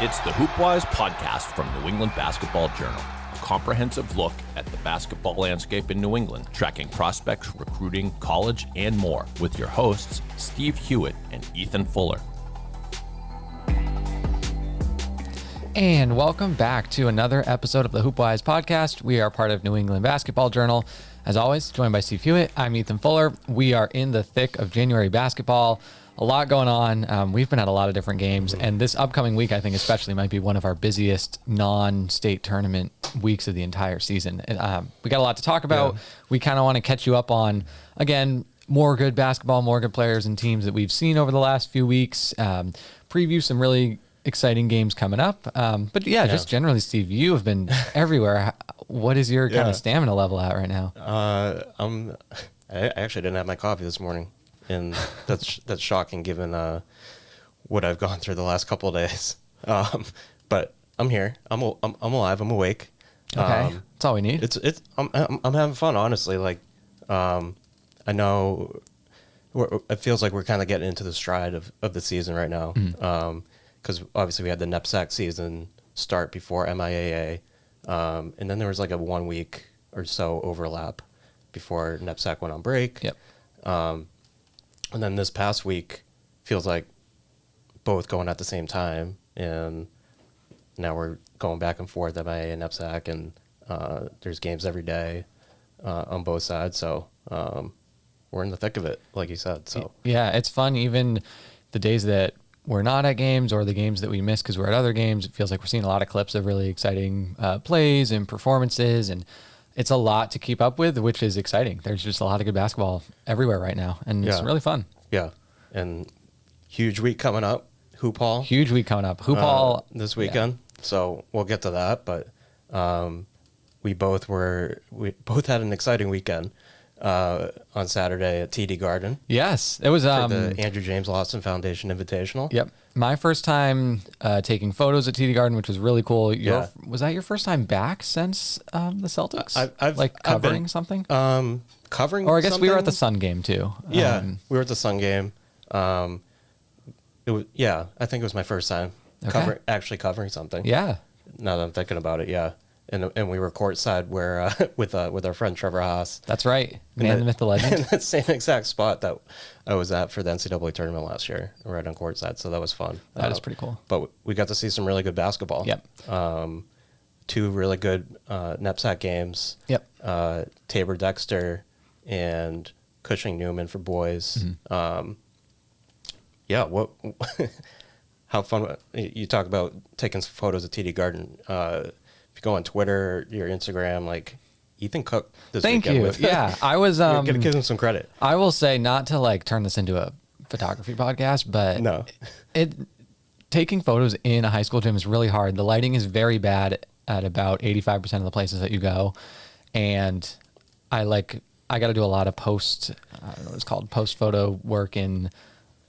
It's the HoopWise Podcast from New England Basketball Journal. A comprehensive look at the basketball landscape in New England, tracking prospects, recruiting, college, and more, with your hosts, Steve Hewitt and Ethan Fuller. And welcome back to another episode of the HoopWise Podcast. We are part of New England Basketball Journal. As always, joined by Steve Hewitt, I'm Ethan Fuller. We are in the thick of January basketball. A lot going on. We've been at a lot of different games, and this upcoming week, I think especially, might be one of our busiest non-state tournament weeks of the entire season. We got a lot to talk about. Yeah. We kind of want to catch you up on, again, more good basketball, more good players and teams that we've seen over the last few weeks. Preview some really exciting games coming up. But just generally, Steve, you have been everywhere. What is your kind of stamina level at right now? I actually didn't have my coffee this morning. And that's shocking given what I've gone through the last couple of days. But I'm here. I'm alive. I'm awake. Okay, that's all we need. I'm having fun, honestly. Like, I know it feels like we're kind of getting into the stride of the season right now. Because obviously we had the NEPSAC season start before MIAA, and then there was like a 1 week or so overlap before NEPSAC went on break. Yep. And then this past week feels like both going at the same time, and now we're going back and forth at MIAA and NEPSAC, and there's games every day on both sides. So we're in the thick of it, like you said. So yeah, it's fun. Even the days that we're not at games or the games that we miss because we're at other games, it feels like we're seeing a lot of clips of really exciting plays and performances, and it's a lot to keep up with, which is exciting. There's just a lot of good basketball everywhere right now, and it's really fun. Yeah, and huge week coming up. Hoophall. Huge week coming up. Hoophall. This weekend. Yeah. So we'll get to that, but we both had an exciting weekend on Saturday at TD Garden. Yes, it was for the Andrew James Lawson Foundation Invitational. Yep. My first time taking photos at TD Garden, which was really cool. Was that your first time back since the Celtics? I've been, something? Covering Or I guess something? we were at the Sun game too. Yeah, we were at the Sun game. It was, I think it was my first time actually covering something. Yeah. Now that I'm thinking about it, yeah. And we were courtside where with our friend Trevor Haas. That's right. Man, the myth, the legend. In that same exact spot that I was at for the NCAA tournament last year, right on courtside. So that was fun. That is pretty cool. But we got to see some really good basketball. Yep. 2 really good NEPSAC games. Yep. Tabor Dexter and Cushing Newman for boys. Mm-hmm. How fun. You talk about taking some photos of TD Garden. If you go on Twitter, your Instagram, like Ethan cooked this weekend. Thank you. Yeah, I was gonna give him some credit. I will say, not to turn this into a photography podcast, but no, taking photos in a high school gym is really hard. The lighting is very bad at about 85% of the places that you go, and I got to do a lot of post photo work in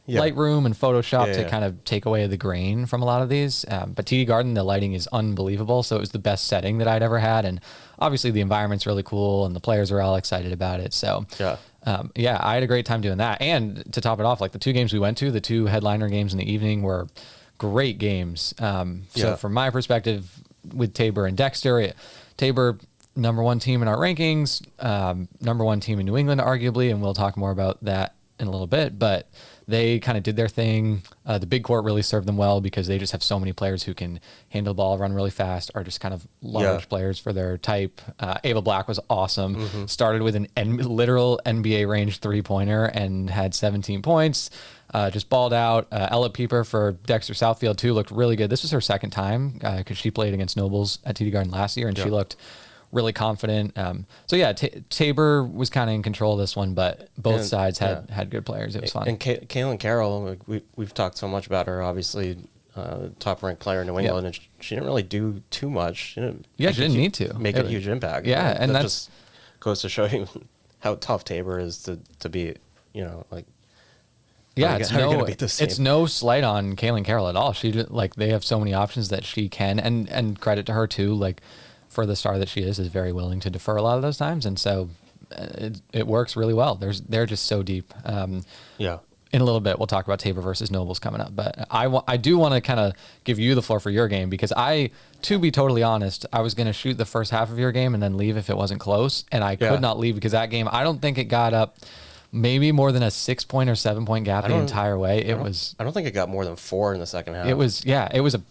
Lightroom and Photoshop to kind of take away the grain from a lot of these. But TD Garden, the lighting is unbelievable. So it was the best setting that I'd ever had. And obviously the environment's really cool and the players are all excited about it. So I had a great time doing that. And to top it off, the 2 games we went to, the 2 headliner games in the evening were great games. So from my perspective with Tabor and Dexter, Tabor, number 1 team in our rankings, number 1 team in New England, arguably, and we'll talk more about that in a little bit, but they kind of did their thing. The big court really served them well because they just have so many players who can handle the ball, run really fast, are just kind of large players for their type. Ava Black was awesome. Mm-hmm. Started with an literal NBA range 3-pointer and had 17 points. Just balled out. Ella Pieper for Dexter Southfield too looked really good. This was her second time because she played against Nobles at TD Garden last year, and she looked really confident. Tabor was kind of in control of this one, but both sides had good players. It was fun. And Kaylin Carroll, we've talked so much about her, obviously, top-ranked player in New England, and she didn't really do too much. She didn't need to. Make a huge impact. Yeah, and that just goes to show you how tough Tabor is to be, it's no slight on Kaylin Carroll at all. She they have so many options that she can, and credit to her too, for the star that she is very willing to defer a lot of those times, and so it works really well. They're just so deep. in a little bit, we'll talk about Tabor versus Nobles coming up. But I do want to kind of give you the floor for your game, because to be totally honest, I was going to shoot the first half of your game and then leave if it wasn't close. And I could not leave because that game, I don't think it got up maybe more than a 6-point or 7-point gap the entire way. I don't think it got more than 4 in the second half. It was a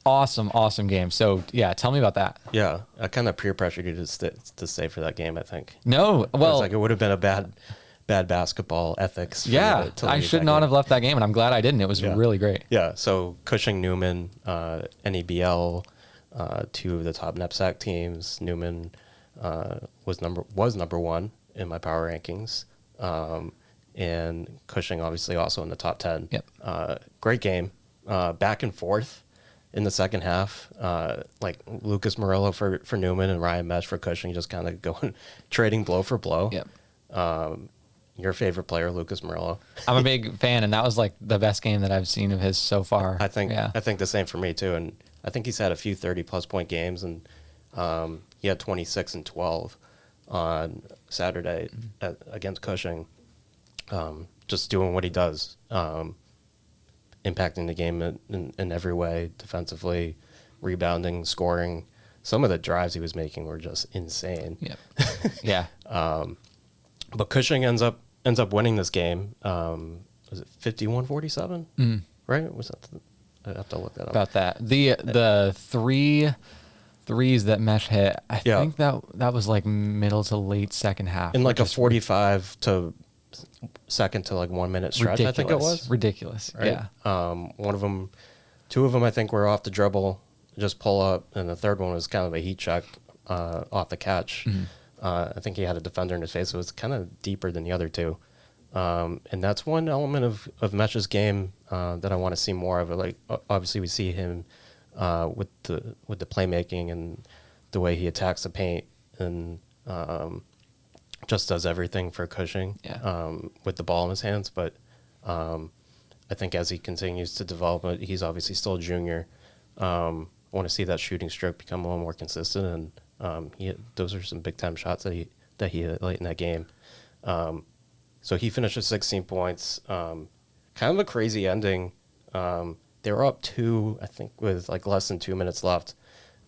awesome game. So yeah, tell me about that. Yeah, I kind of peer pressured you to stay for that game, I think. No, well, it would have been a bad basketball ethics. I should not have left that game, and I'm glad I didn't. It was really great. Yeah, so Cushing, Newman, NEBL, 2 of the top NEPSAC teams. Newman was number 1 in my power rankings, and Cushing obviously also in the top 10. Yep. Great game, back and forth in the second half. Like Lucas Murillo for Newman and Ryan Mesh for Cushing, just kind of going trading blow for blow. Yep. Your favorite player, Lucas Murillo. I'm a big fan, and that was like the best game that I've seen of his so far. I think the same for me too, and I think he's had a few 30+ point games, and he had 26 and 12 on Saturday against Cushing. Just doing what he does, impacting the game in every way, defensively, rebounding, scoring. Some of the drives he was making were just insane. Yeah. But Cushing ends up winning this game. Was it 51-47? Right? Was that? I have to look that up. About that. The 3 threes that Mesh hit, I think that was like middle to late second half. In like a 45 to second to like 1 minute stretch, I think it was. Ridiculous. Right? Yeah. One of them, 2 of them, I think were off the dribble, just pull up, and the third one was kind of a heat check off the catch. I think he had a defender in his face. So it was kind of deeper than the other 2. And that's one element of Mesh's game that I want to see more of. Like obviously we see him with the playmaking and the way he attacks the paint, and just does everything for Cushing with the ball in his hands. But I think as he continues to develop, he's obviously still a junior. I want to see that shooting stroke become a little more consistent, and those are some big time shots that he hit late in that game. So he finished with 16 points. Kind of a crazy ending. They were up 2, I think, with like less than 2 minutes left,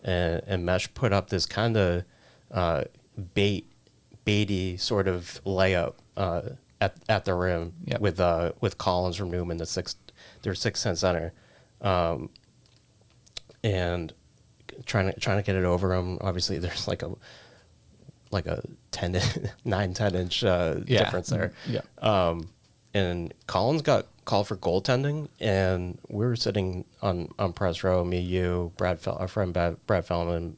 and Mesh put up this kind of baity sort of layup at the rim with Collins from Newman, their 6'10" center, and trying to get it over him. Obviously, there's like a 9-10 inch difference there. Yeah. And Collins got called for goaltending, and we were sitting on press row, me, you, our friend Brad Fellman,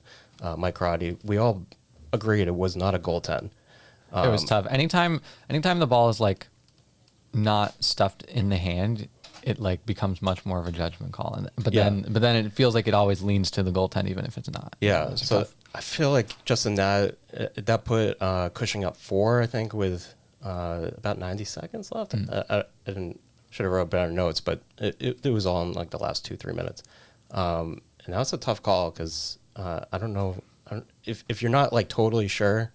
Mike Crotty. We all agreed it was not a goaltend. It was tough. Anytime the ball is like not stuffed in the hand, it like becomes much more of a judgment call. But then it feels like it always leans to the goaltend, even if it's not. Yeah. So tough. I feel like just in that put Cushing up 4, I think, with about 90 seconds left. I should have wrote better notes, but it was all in like the last 2-3 minutes. And that was a tough call because I don't know if you're not like totally sure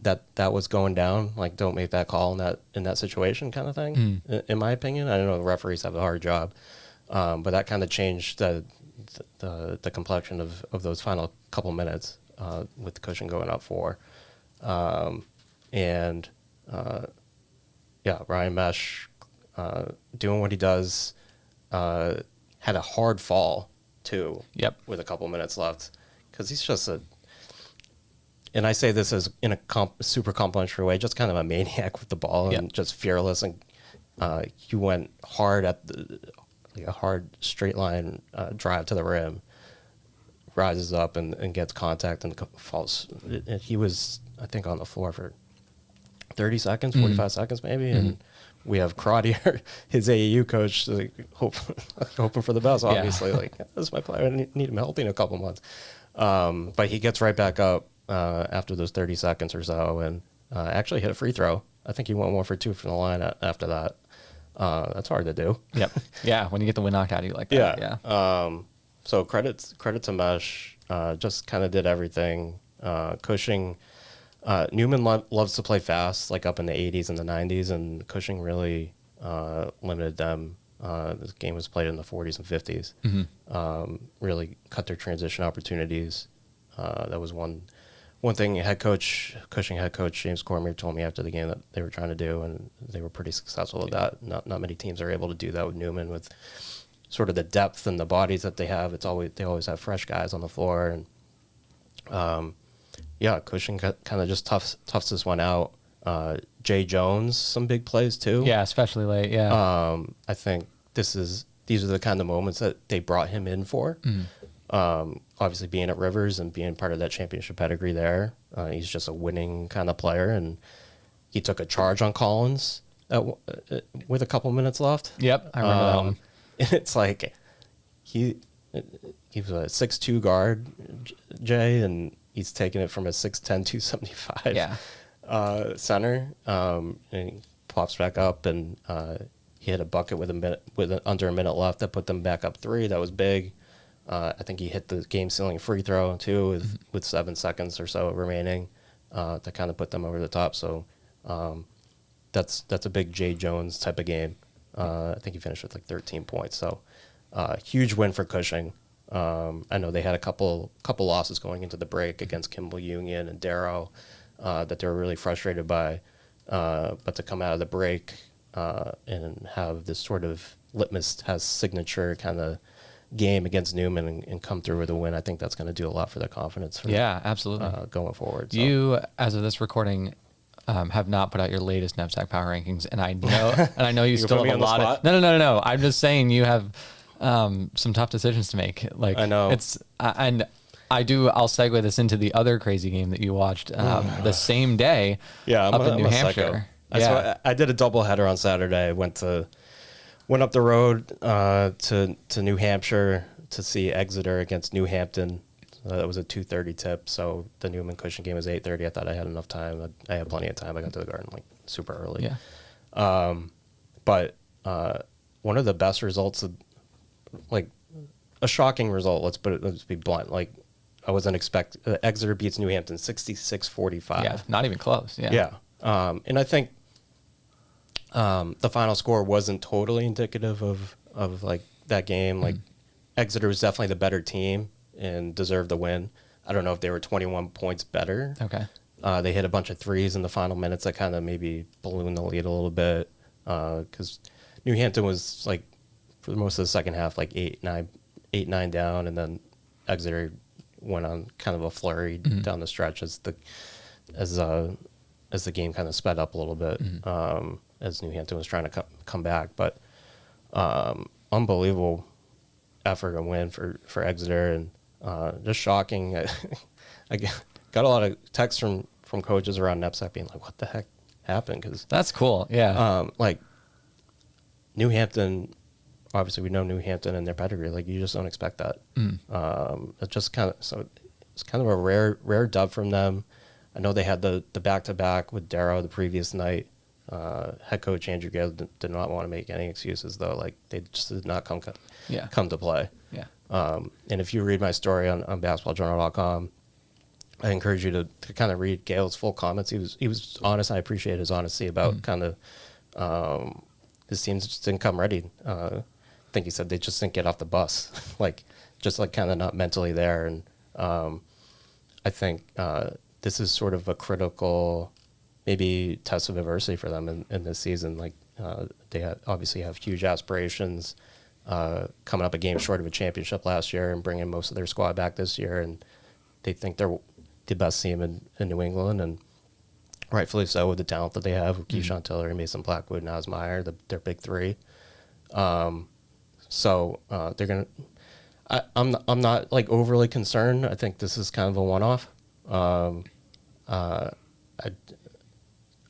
that was going down, like don't make that call in that situation, kind of thing. In my opinion, I don't know, the referees have a hard job, but that kind of changed the complexion of those final couple minutes with Cushing going up 4, and Ryan Mesh doing what he does, had a hard fall too. Yep. With a couple minutes left, because he's just and I say this as in a super complimentary way, just kind of a maniac with the ball and just fearless. And he went hard at a hard straight line drive to the rim, rises up and gets contact and falls. He was, I think, on the floor for 30 seconds, 45 seconds maybe. And we have Crotty, his AAU coach, hoping for the best, obviously. Like, this is my player. I need him helping in a couple months. But he gets right back up after those 30 seconds or so, and actually hit a free throw. I think he went 1 for 2 from the line after that. That's hard to do. Yep. Yeah, when you get the wind knocked out of you like that. Yeah. So credit to Mesh. Just kind of did everything. Cushing, Newman loves to play fast, like up in the 80s and the 90s, and Cushing really limited them. This game was played in the 40s and 50s. Really cut their transition opportunities. That was one thing Cushing head coach James Cormier told me after the game that they were trying to do, and they were pretty successful with that. Not many teams are able to do that with Newman, with sort of the depth and the bodies that they have. They always have fresh guys on the floor, and Cushing kind of just toughs this one out. Jay Jones, some big plays too. Yeah, especially late. Yeah. I think these are the kind of moments that they brought him in for. Obviously, being at Rivers and being part of that championship pedigree there, he's just a winning kind of player, and he took a charge on Collins with a couple minutes left. Yep, I remember that one. It's like he was a 6'2" guard, Jay, and he's taking it from a 6'10", 275 center, and he pops back up, and he hit a bucket with under a minute left that put them back up 3. That was big. I think he hit the game-sealing free throw too with 7 seconds or so remaining to kind of put them over the top. So that's a big Jay Jones type of game. I think he finished with like 13 points. So huge win for Cushing. I know they had a couple losses going into the break against Kimball Union and Darrow that they were really frustrated by. But to come out of the break and have this sort of litmus test signature kind of game against Newman and come through with a win, I think that's going to do a lot for their confidence. Absolutely. Going forward. So. You, as of this recording, have not put out your latest NEPSAC power rankings, and I know you still have a lot of. No. I'm just saying you have some tough decisions to make. Like I know and I'll segue this into the other crazy game that you watched the same day. Yeah, up in New Hampshire. I did a doubleheader on Saturday. I went up the road to New Hampshire to see Exeter against New Hampton. That was a 2:30 tip, so the Newman Cushing game was 8:30. I thought I had enough time. I had plenty of time. I got to the Garden like super early. Yeah. But one of the best results, like a shocking result. Let's be blunt. Like I wasn't expecting. Exeter beats New Hampton 66-45. Yeah, not even close. Yeah. Yeah. And I think the final score wasn't totally indicative of like that game. Like Exeter was definitely the better team and deserved the win. I don't know if they were 21 points better. Okay. They hit a bunch of threes in the final minutes that kind of maybe ballooned the lead a little bit because New Hampton was like for most of the second half like 8-9 down, and then Exeter went on kind of a flurry down the stretch as the game kind of sped up a little bit as New Hampton was trying to come back. But unbelievable effort and win for Exeter, and just shocking. I got a lot of texts from coaches around NEPSAC being like, "What the heck happened?" Because that's cool. Yeah. Like New Hampton, obviously we know New Hampton and their pedigree. Like you just don't expect that. It's just it's kind of a rare dub from them. I know they had the back-to-back with Darrow the previous night. Head coach Andrew Gale did not want to make any excuses, though. Like they just did not come to play. Yeah. And if you read my story on basketballjournal.com, I encourage you to kind of read Gale's full comments. He was honest. I appreciate his honesty about kind of his teams just didn't come ready. I think he said they just didn't get off the bus, just kind of not mentally there. And I think this is sort of a critical, maybe test of adversity for them in this season. Like they obviously have huge aspirations, coming up a game short of a championship last year and bringing most of their squad back this year, and they think they're the best team in New England, and rightfully so with the talent that they have with Keyshawn Tillery, Mason Blackwood, and Osmeyer, their big three. So they're gonna. I'm not like overly concerned. I think this is kind of a one-off. I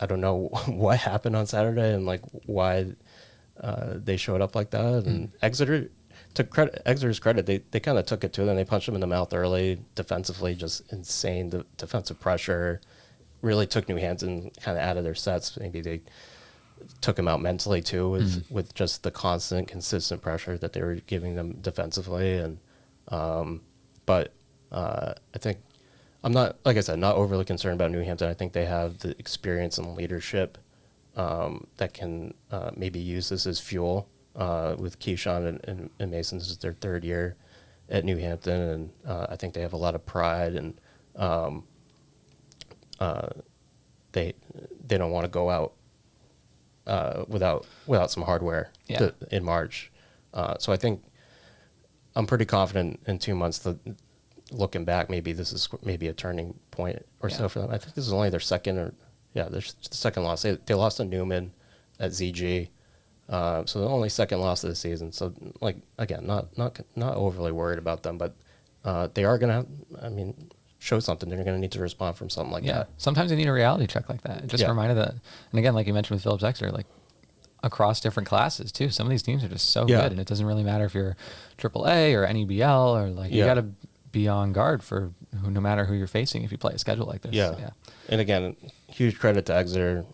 don't know what happened on Saturday and like why they showed up like that. And Exeter, to Exeter's credit, they kind of took it to them. They punched them in the mouth early defensively, just insane defensive pressure. Really took New Hampton kind of out of their sets. Maybe they took them out mentally too with just the constant, consistent pressure that they were giving them defensively. And but I think I'm not, like I said, not overly concerned about New Hampton. I think they have the experience and leadership that can maybe use this as fuel with Keyshawn and Mason. This is their third year at New Hampton, and I think they have a lot of pride, and they don't want to go out without some hardware in March. So I think I'm pretty confident in 2 months that looking back, maybe this is maybe a turning point or so for them. I think this is only their second loss. They lost to Newman at ZG. So the only second loss of the season. So like, again, not overly worried about them, but they are going to, show something. They're going to need to respond from something like that. Sometimes they need a reality check like that. Just a reminder that, and again, like you mentioned with Phillips Exeter, like across different classes too, some of these teams are just so good, and it doesn't really matter if you're AAA or NEBL or like, you got to be on guard for no matter who you're facing if you play a schedule like this. Yeah. And again, huge credit to Exeter.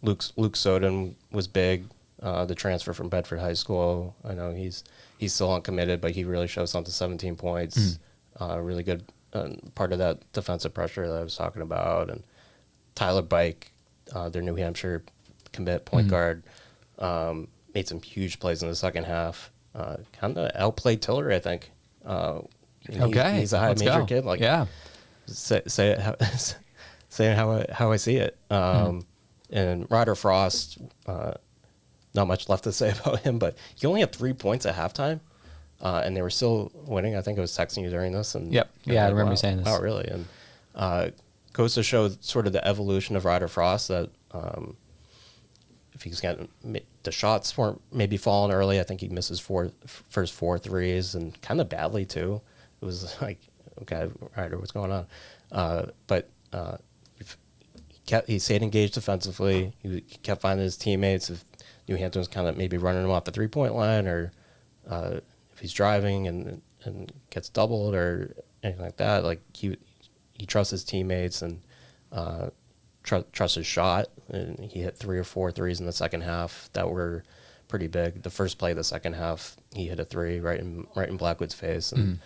Luke Soden was big. The transfer from Bedford High School. I know he's still uncommitted, but he really shows something. 17 points. Really good part of that defensive pressure that I was talking about. And Tyler Bike, their New Hampshire commit point guard, made some huge plays in the second half. Kind of outplayed Tiller, I think. He's a high major kid. Like, say how I see it. And Ryder Frost, not much left to say about him, but he only had 3 points at halftime, and they were still winning. I think I was texting you during this. And I remember you saying this. Oh, really? And goes to show sort of the evolution of Ryder Frost, that if he's getting the shots weren't maybe falling early. I think he misses first 4 threes, and kind of badly too. It was like, okay, Ryder, what's going on? But he stayed engaged defensively. He kept finding his teammates. If New Hampton was kind of maybe running him off the 3-point line, or if he's driving and gets doubled or anything like that, like he trusts his teammates and trusts his shot. And he hit 3 or 4 threes in the second half that were pretty big. The first play of the second half, he hit a 3 right in Blackwood's face, and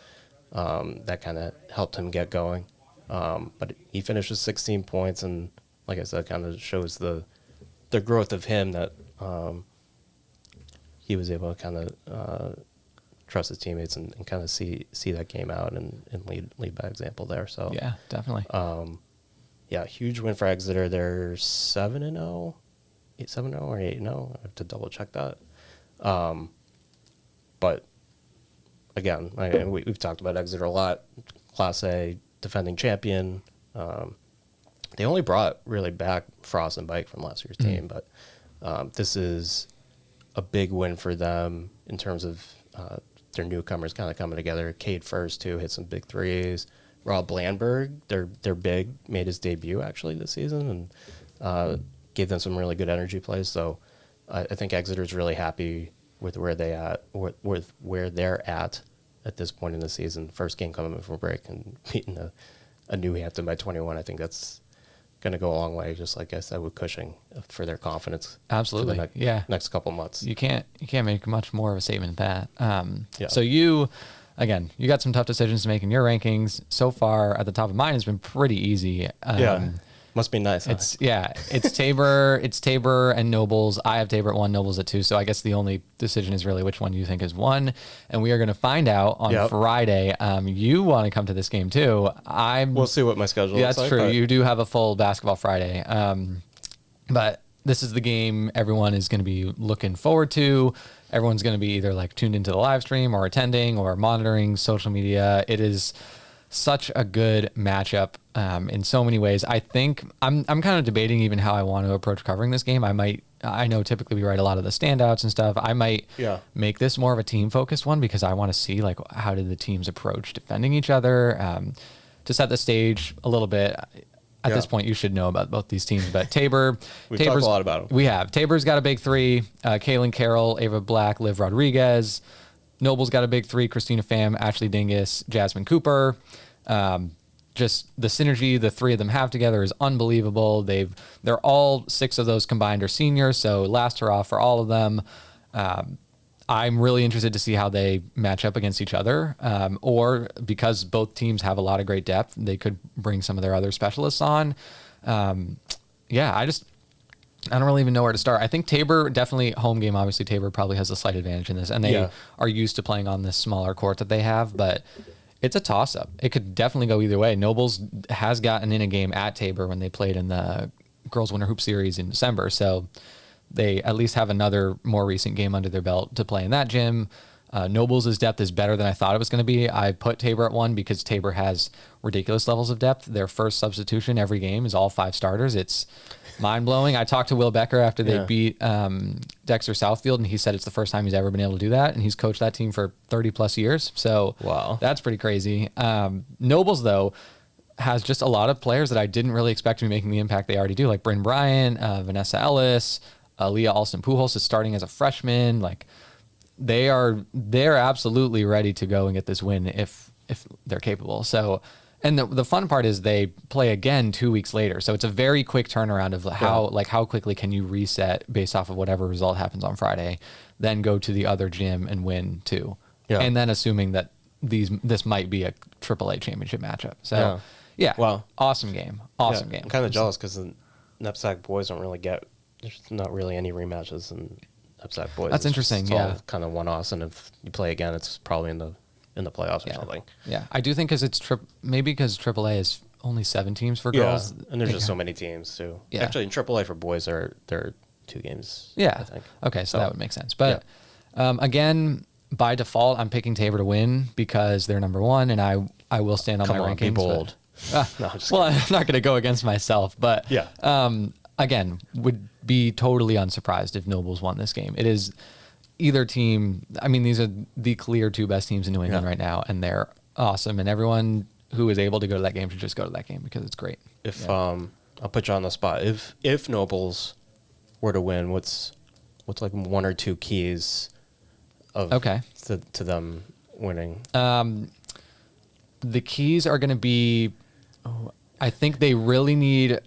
that kind of helped him get going. But he finished with 16 points, and like I said, kind of shows the growth of him, that he was able to kind of trust his teammates and kind of see that game out and lead by example there. So yeah, definitely. Huge win for Exeter. They're 7-0, 7-0 or 8-0. I have to double check that. But again, we've talked about Exeter a lot. Class A defending champion. They only brought really back Frost and Bike from last year's team, but this is a big win for them in terms of their newcomers kind of coming together. Cade First, too, hit some big threes. Rob Blandberg, their big, made his debut actually this season, and gave them some really good energy plays. So I think Exeter's really happy with where they're at this point in the season. First game coming from break and beating a New Hampton by 21. I think that's going to go a long way, just like I said with Cushing, for their confidence. Absolutely, for the next couple months. You can't make much more of a statement than that. So you got some tough decisions to make in your rankings. So far, at the top of mine has been pretty easy. Must be nice. It's Tabor, and Nobles. I have Tabor at 1, Nobles at 2. So I guess the only decision is really which one you think is 1, and we are going to find out on Friday. You want to come to this game too? We'll see what my schedule. Yeah, that's true. You do have a full basketball Friday, but this is the game everyone is going to be looking forward to. Everyone's going to be either like tuned into the live stream or attending or monitoring social media. It is such a good matchup in so many ways. I think I'm kind of debating even how I want to approach covering this game. I know typically we wite a lot of the standouts and stuff. I might make this more of a team focused one, because I want to see like how did the teams approach defending each other, to set the stage a little bit. At this point, you should know about both these teams, but Tabor's talked a lot about them. We have. Tabor's got a big 3, Kaylin Carroll, Ava Black, Liv Rodriguez. Noble's got a big 3, Christina Pham, Ashley Dingus, Jasmine Cooper. Just the synergy the 3 of them have together is unbelievable. They're all 6 of those combined are seniors, so last hurrah for all of them. I'm really interested to see how they match up against each other, or because both teams have a lot of great depth, they could bring some of their other specialists on. I don't really even know where to start. I think Tabor, definitely home game. Obviously, Tabor probably has a slight advantage in this, and they are used to playing on this smaller court that they have. But it's a toss-up. It could definitely go either way. Nobles has gotten in a game at Tabor when they played in the Girls Winter Hoop Series in December, so they at least have another more recent game under their belt to play in that gym. Nobles' depth is better than I thought it was going to be. I put Tabor at 1 because Tabor has ridiculous levels of depth. Their first substitution every game is all 5 starters. It's mind-blowing. I talked to Will Becker after they beat Dexter Southfield, and he said it's the first time he's ever been able to do that, and he's coached that team for 30-plus years. So wow, that's pretty crazy. Nobles, though, has just a lot of players that I didn't really expect to be making the impact they already do, like Bryn Bryant, Vanessa Ellis, Leah Alston-Pujols is starting as a freshman. Like, they're absolutely ready to go and get this win if they're capable. So, and the fun part is they play again 2 weeks later. So it's a very quick turnaround of how quickly can you reset based off of whatever result happens on Friday, then go to the other gym and win too. Yeah. And then assuming that this might be a AAA championship matchup. So well, awesome game. Awesome game. I'm kind of jealous because the NEPSAC boys don't really there's not really any rematches in NEPSAC boys. That's interesting. It's kind of one-offs, and if you play again, it's probably in the playoffs or something. Yeah, I do think because it's maybe because AAA is only 7 teams for girls, and there's just so many teams too. Yeah. Actually, in AAA for boys there are 2 games. Yeah, I think. Okay, so that would make sense. But again, by default, I'm picking Tabor to win because they're number 1, and I will stand on my rankings. Be bold. No, I'm not going to go against myself, but again, would be totally unsurprised if Nobles won this game. It is either team. I mean, these are the clear 2 best teams in New England right now, and they're awesome. And everyone who is able to go to that game should just go to that game because it's great. I'll put you on the spot. If Nobles were to win, what's like 1 or 2 keys of to them winning? The keys are going to be. I think they really need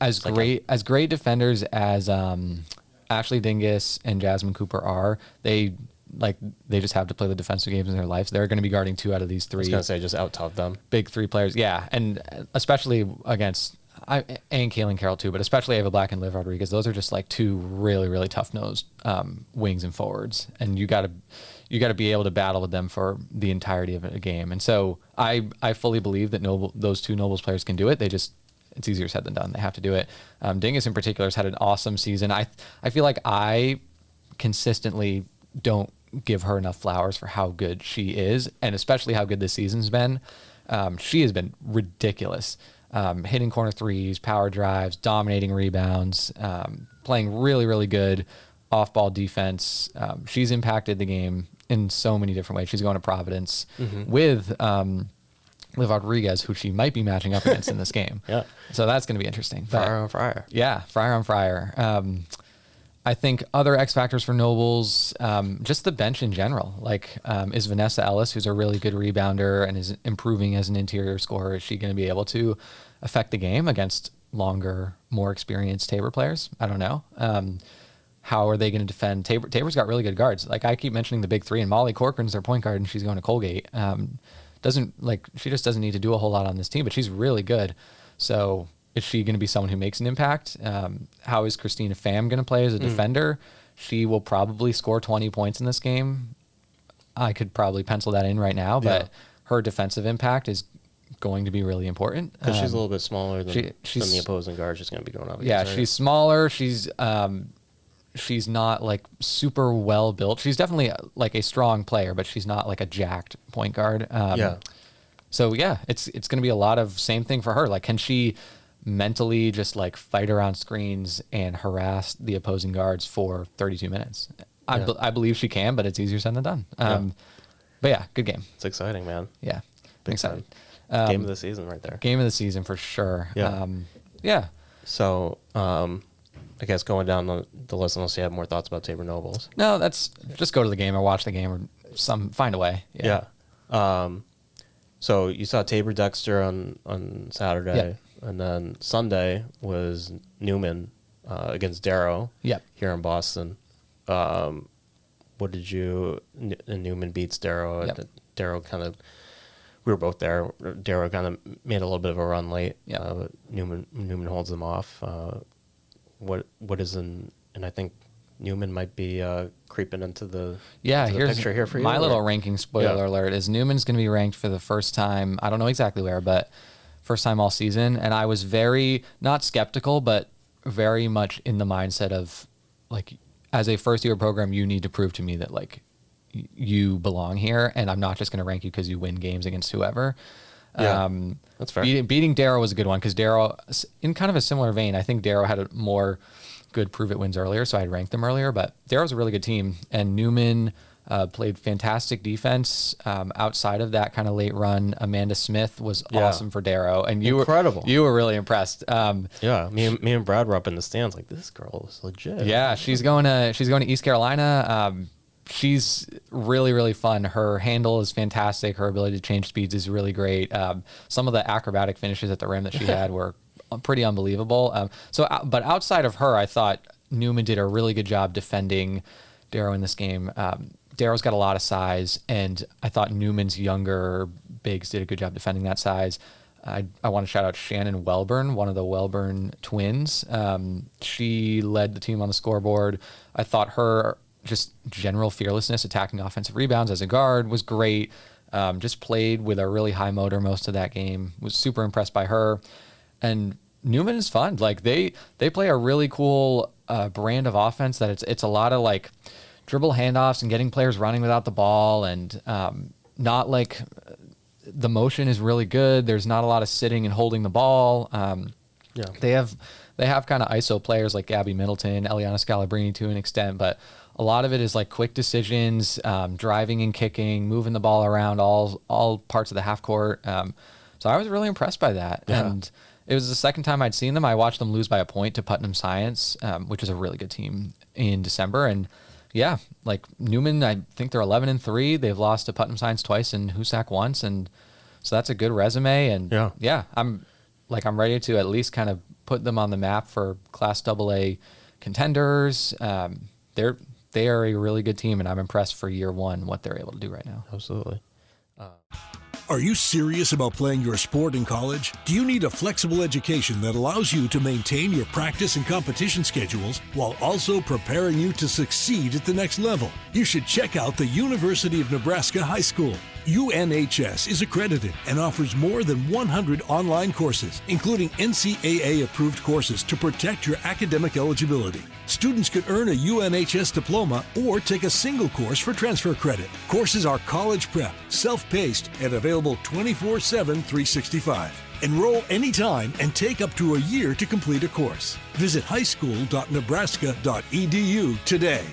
as great defenders as Ashley Dingus and Jasmine Cooper are. They just have to play the defensive games in their lives. They're going to be guarding 2 out of these 3. I was going to say just out-top them. Big 3 players, yeah, and especially against and Kaylin Carroll too, but especially Ava Black and Liv Rodriguez. Those are just like 2 really, really tough-nosed wings and forwards, and you got to be able to battle with them for the entirety of a game. And so I fully believe that those 2 Nobles players can do it. It's easier said than done. They have to do it. Dingus in particular has had an awesome season. I feel like I consistently don't give her enough flowers for how good she is, and especially how good this season's been. She has been ridiculous. Hitting corner threes, power drives, dominating rebounds, playing really, really good off-ball defense. She's impacted the game in so many different ways. She's going to Providence with Liv Rodriguez, who she might be matching up against in this game. Yeah. So that's going to be interesting. Fryer on Fryer. Yeah, Fryer on Fryer. I think other X factors for Nobles, just the bench in general. Like, is Vanessa Ellis, who's a really good rebounder and is improving as an interior scorer, is she going to be able to affect the game against longer, more experienced Tabor players? I don't know. How are they going to defend? Tabor's got really good guards. Like, I keep mentioning the big 3, and Molly Corcoran's their point guard, and she's going to Colgate. She just doesn't need to do a whole lot on this team, but she's really good. So is she going to be someone who makes an impact? How is Christina Pham going to play as a defender? She will probably score 20 points in this game. I could probably pencil that in right now, but her defensive impact is going to be really important. Because she's a little bit smaller than the opposing guard she's going to be going up against. Yeah, she's smaller. She's not like super well built. She's definitely like a strong player, but she's not like a jacked point guard. So it's going to be a lot of same thing for her. Like, can she mentally just like fight around screens and harass the opposing guards for 32 minutes? I believe she can, but it's easier said than done. But yeah, good game. It's exciting, man. Yeah, big excited. Game of the season right there. Game of the season for sure. Yeah. So, I guess going down the list, unless you have more thoughts about Tabor Nobles. No, that's just go to the game or watch the game or find a way. Yeah. So you saw Tabor Dexter on Saturday, and then Sunday was Newman against Darrow here in Boston. What did Newman beats Darrow. Darrow kind of, we were both there. Darrow kind of made a little bit of a run late. Newman holds them off. what is in, and I think Newman might be creeping into the here's picture here for you. My little ranking spoiler alert is Newman's going to be ranked for the first time. I don't know exactly where, but first time all season. And I was very, not skeptical, but very much in the mindset of, like, as a first year program, you need to prove to me that, like, you belong here, and I'm not just going to rank you because you win games against whoever. Yeah, that's fair. Beating Darrow was a good one because Darrow, in kind of a similar vein, I think Darrow had a more good prove-it wins earlier, so I'd ranked them earlier. But Darrow's a really good team, and Newman played fantastic defense. Outside of that kind of late run, Amanda Smith was awesome for Darrow, and you were really impressed. Me and Brad were up in the stands like, this girl is legit. Yeah, she's going to East Carolina. She's really, really fun. Her handle is fantastic. Her ability to change speeds is really great. Some of the acrobatic finishes at the rim that she had were pretty unbelievable. But outside of her, I thought Newman did a really good job defending Darrow in this game. Darrow's got a lot of size, and I thought Newman's younger bigs did a good job defending that size. I want to shout out Shannon Welburn, one of the Welburn twins. She led the team on the scoreboard. I thought her just general fearlessness, attacking offensive rebounds as a guard was great. Just played with a really high motor most of that game. Was super impressed by her. And Newman is fun. Like they play a really cool brand of offense that it's a lot of like dribble handoffs and getting players running without the ball, and not like the motion is really good. There's not a lot of sitting and holding the ball. They have kind of ISO players like Gabby Middleton, Eliana Scalabrini to an extent, but a lot of it is like quick decisions, driving and kicking, moving the ball around all parts of the half court. So I was really impressed by that. Yeah. And it was the second time I'd seen them. I watched them lose by a point to Putnam Science, which is a really good team, in December. And yeah, like Newman, I think they're 11-3. They've lost to Putnam Science twice and Hoosac once. And so that's a good resume. And yeah, I'm ready to at least kind of put them on the map for Class AA contenders. They are a really good team, and I'm impressed for year one what they're able to do right now. Absolutely. Are you serious about playing your sport in college? Do you need a flexible education that allows you to maintain your practice and competition schedules while also preparing you to succeed at the next level? You should check out the University of Nebraska High School. UNHS is accredited and offers more than 100 online courses, including NCAA-approved courses to protect your academic eligibility. Students could earn a UNHS diploma or take a single course for transfer credit. Courses are college prep, self-paced, and available 24/7, 365. Enroll anytime and take up to a year to complete a course. Visit highschool.nebraska.edu today.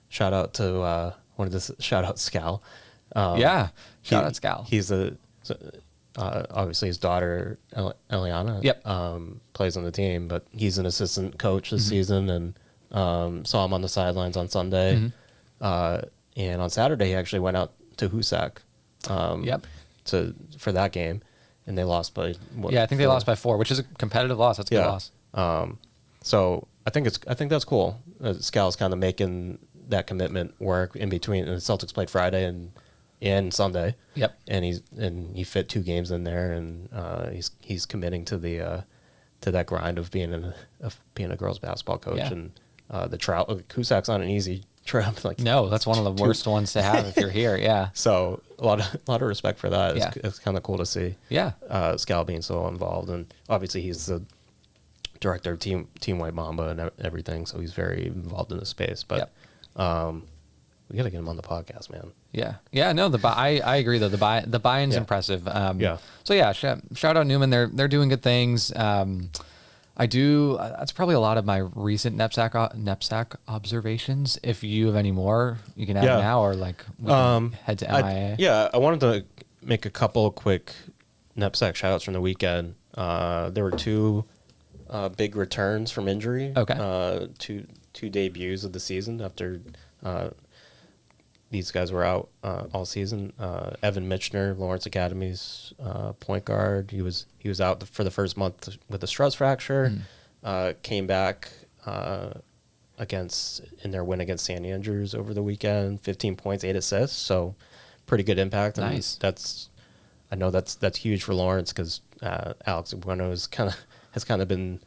Shout out to shout out Scal. Shout out Scal. He's obviously his daughter Eliana. Yep. Plays on the team, but he's an assistant coach this season, and saw him on the sidelines on Sunday. And on Saturday he actually went out to Hoosac. For that game, and they lost by I think they lost by 4, which is a competitive loss. That's a good loss. So I think that's cool. Scal's kind of making that commitment work in between. And the Celtics played Friday and Sunday. Yep. And he fit 2 games in there, and he's committing to that grind of being a girls basketball coach. Yeah. And the travel, Hoosac's not an easy trip. No, that's one of the worst ones to have if you're here. Yeah. So a lot of respect for that. Yeah. It's kind of cool to see. Yeah. Scal being so involved, and obviously he's the director of Team White Mamba and everything, so he's very involved in the space. But we got to get him on the podcast, man. Yeah. No, I agree though. The buy-in's impressive. So yeah, shout out Newman. They're doing good things. That's probably a lot of my recent NEPSAC observations. If you have any more, you can add now, or we can head to MIAA. I wanted to make a couple quick NEPSAC shoutouts from the weekend. There were 2 big returns from injury. Okay. Two debuts of the season after these guys were out all season. Evan Mitchner, Lawrence Academy's point guard. He was out for the first month with a stress fracture. Came back in their win against St. Andrews over the weekend. 15 points, 8 assists. So pretty good impact. Nice. I know that's huge for Lawrence because Alex Bueno has kind of been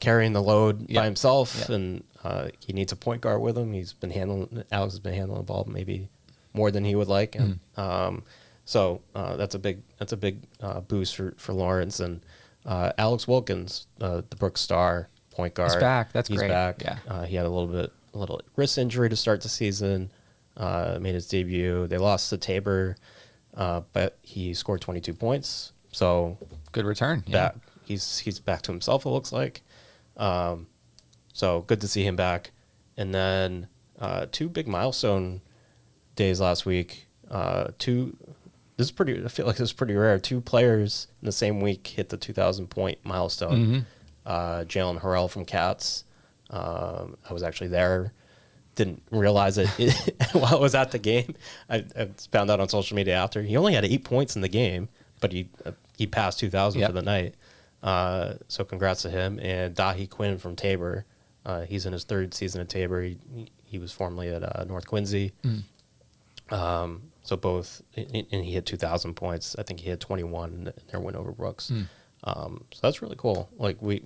carrying the load by Yep. himself, Yep. and he needs a point guard with him. Alex has been handling the ball maybe more than he would like, and so that's a big boost for Lawrence. And Alex Wilkins, the Brooks star point guard, He's back. That's he's great. back. Yeah. He had a little wrist injury to start the season. Made his debut. They lost to Tabor, but he scored 22 points. So Good return. back. He's back to himself, it looks like. So good to see him back. And then 2 big milestone days last week. I feel like this is pretty rare. 2 players in the same week hit the 2,000 point milestone. Jalen Harrell from Cats. I was actually there. Didn't realize it while I was at the game. I found out on social media after. He only had 8 points in the game, but he passed 2,000 for the night. So congrats to him. And Dahi Quinn from Tabor. He's in his 3rd season at Tabor. He was formerly at North Quincy. So both, and he hit 2,000 points. I think he had 21 in their win over Brooks. So that's really cool. Like we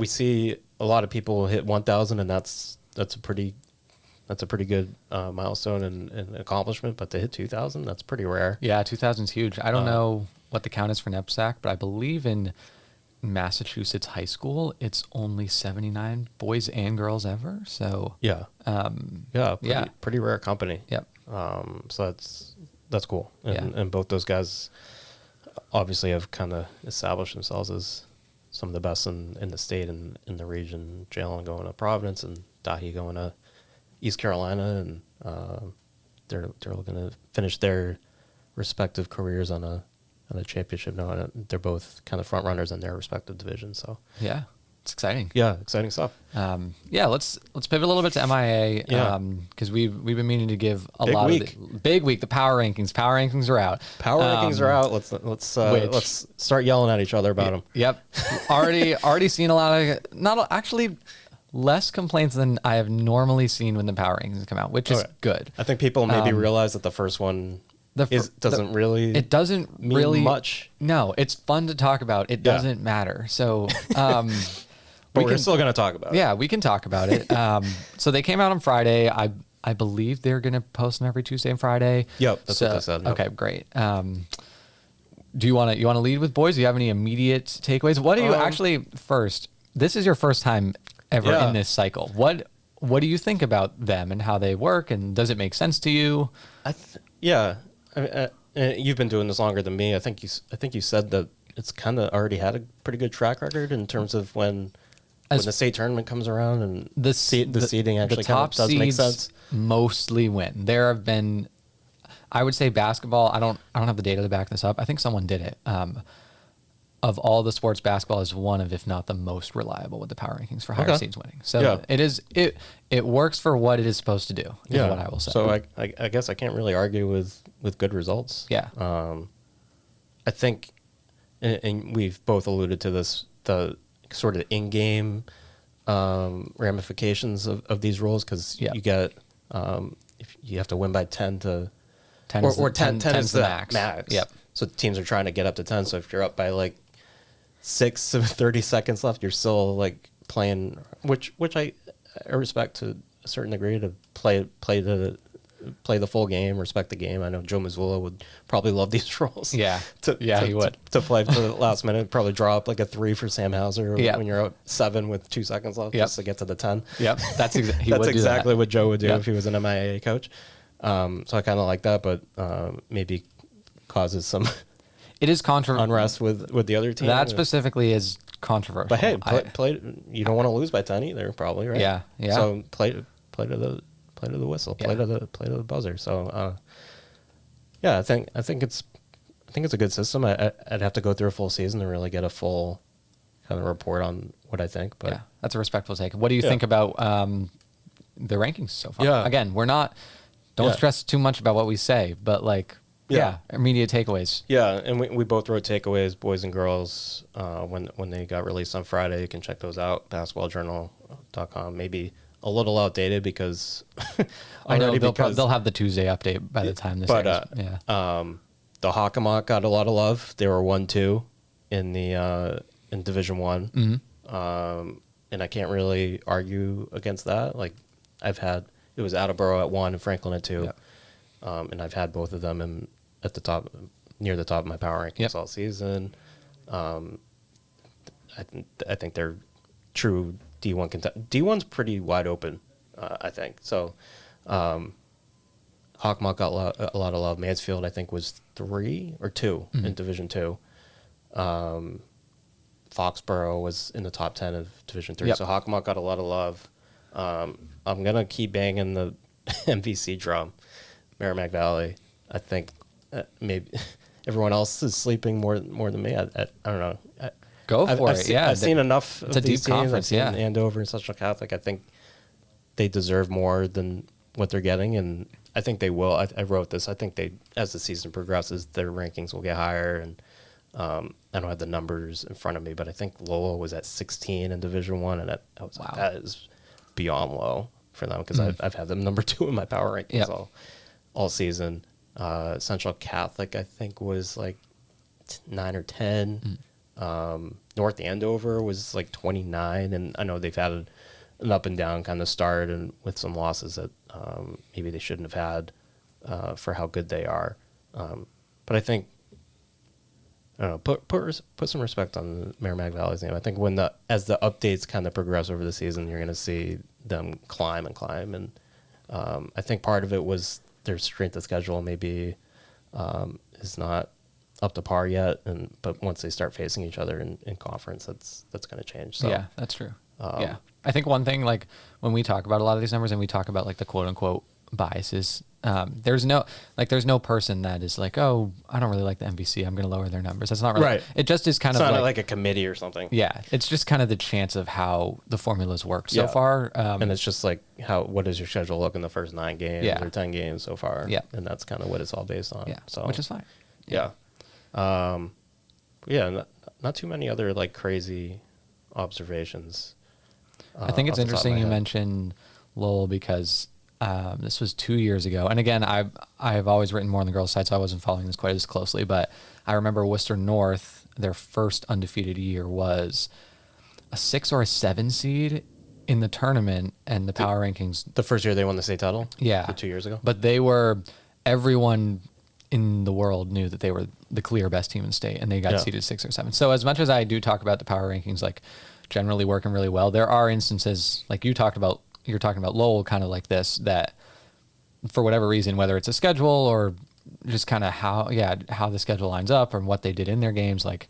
see a lot of people hit 1,000, and that's a pretty good milestone and accomplishment. But to hit 2,000, that's pretty rare. Yeah, 2,000 is huge. I don't know what the count is for NEPSAC, but I believe in Massachusetts high school, it's only 79 boys and girls ever. So Yeah. Pretty rare company. Yep. So that's cool. And both those guys obviously have kind of established themselves as some of the best in the state and in the region. Jalen going to Providence and Dahi going to East Carolina, and they're looking to finish their respective careers on a championship note. And they're both kind of front runners in their respective divisions. So Yeah, it's exciting. yeah, exciting stuff. Let's pivot a little bit to MIAA. Yeah. Because we've been meaning to give a Big lot week. of the big week. The power rankings. Power rankings are out. Power rankings are out. Let's start yelling at each other about them. Yep. already seen a lot of actually less complaints than I have normally seen when the power rankings come out, which is good. I think people maybe realize that the first one doesn't really mean much. No, it's fun to talk about. It doesn't matter. So, but we're still going to talk about it. Yeah, we can talk about it. So they came out on Friday. I believe they're going to post them every Tuesday and Friday. Yep, that's what they said. Yep. Okay, great. Do you want to lead with boys? Do you have any immediate takeaways? What do you actually first? This is your first time ever in this cycle. What do you think about them and how they work, and does it make sense to you? You've been doing this longer than me. I think you said that it's kind of already had a pretty good track record in terms of when the state tournament comes around and the seeding actually kind of does make sense. Mostly win. There have been, I would say, basketball. I don't have the data to back this up. I think someone did it. Of all the sports, basketball is one of, if not the most reliable with the power rankings for higher seeds winning. So it works for what it is supposed to do. Is what I will say. So I guess I can't really argue with good results. Yeah. I think, and we've both alluded to this, the sort of in-game ramifications of these rules, because you get if you have to win by 10 to 10 is 10 is the max. Yep. So teams are trying to get up to 10. So if you're up by like 6 to 30 seconds left, you're still like playing, which I respect to a certain degree, to play the full game, respect the game. I know Joe Missoula would probably love these rules. Yeah, he would. To play to the last minute, probably draw up like a 3 for Sam Hauser when you're up 7 with 2 seconds left just to get to the 10. Yep, that's exactly what Joe would do if he was an MIAA coach. So I kind of like that, but maybe causes some it is unrest with the other team. That specifically is controversial. But hey, play. You don't want to lose by 10 either, probably, right? Yeah. So play to the whistle, play to the buzzer. So I think it's a good system. I'd have to go through a full season to really get a full kind of report on what I think. But that's a respectful take. What do you think about the rankings so far? Yeah. Again, we're not. Don't stress too much about what we say, but immediate takeaways. Yeah, and we both wrote takeaways, boys and girls, when they got released on Friday. You can check those out, basketballjournal.com. Maybe a little outdated because I know they'll have the Tuesday update by the time this airs. The Hockomock got a lot of love. They were 1-2 in the in Division 1. and I can't really argue against that. Like it was Attleboro at 1 and Franklin at 2, and I've had both of them at the top, near the top of my power rankings all season. I think they're true D1 D1's pretty wide open, I think. So, Hawkmock got a lot of love. Mansfield, I think, was 3 or 2 in Division 2. Foxborough was in the top 10 of Division 3. So Hawkmock got a lot of love. I'm going to keep banging the MVC drum. Merrimack Valley, I think maybe everyone else is sleeping more than me. I don't know. Go for it. I've seen enough of these teams. I've seen Andover and Central Catholic. I think they deserve more than what they're getting, and I think they will. I wrote this. I think as the season progresses, their rankings will get higher. And I don't have the numbers in front of me, but I think Lowell was at 16 in Division 1, and I was like, that is beyond low for them, because I've had them number 2 in my power rankings all season. Central Catholic, I think, was like 9 or 10. North Andover was like 29, and I know they've had an up and down kind of start, and with some losses that maybe they shouldn't have had for how good they are. But I think, I don't know, put some respect on Merrimack Valley's name. I think as the updates kind of progress over the season, you're going to see them climb, and I think part of it was their strength of schedule maybe is not up to par yet, but once they start facing each other in conference, that's going to change. So yeah, that's true. I think one thing, like when we talk about a lot of these numbers and we talk about like the quote unquote biases, there's no person that is like, oh, I don't really like the MVC, I'm going to lower their numbers. That's not really right. It just is kind of not like a committee or something. Yeah, it's just kind of the chance of how the formulas worked so far. And it's just like what does your schedule look in the first 9 games or 10 games so far? Yeah, and that's kind of what it's all based on. Yeah, so which is fine. Not too many other like crazy observations. I think it's interesting you mentioned Lowell, because this was 2 years ago, and again, I've always written more on the girls' side, so I wasn't following this quite as closely. But I remember Worcester North, their first undefeated year was a 6 or a 7 seed in the tournament, and the power rankings. The first year they won the state title. Yeah, 2 years ago. But everyone in the world knew that they were the clear best team in the state, and they got seeded 6 or 7. So as much as I do talk about the power rankings, like generally working really well, there are instances like you're talking about Lowell kind of like this, that for whatever reason, whether it's a schedule or just kind of how the schedule lines up or what they did in their games, like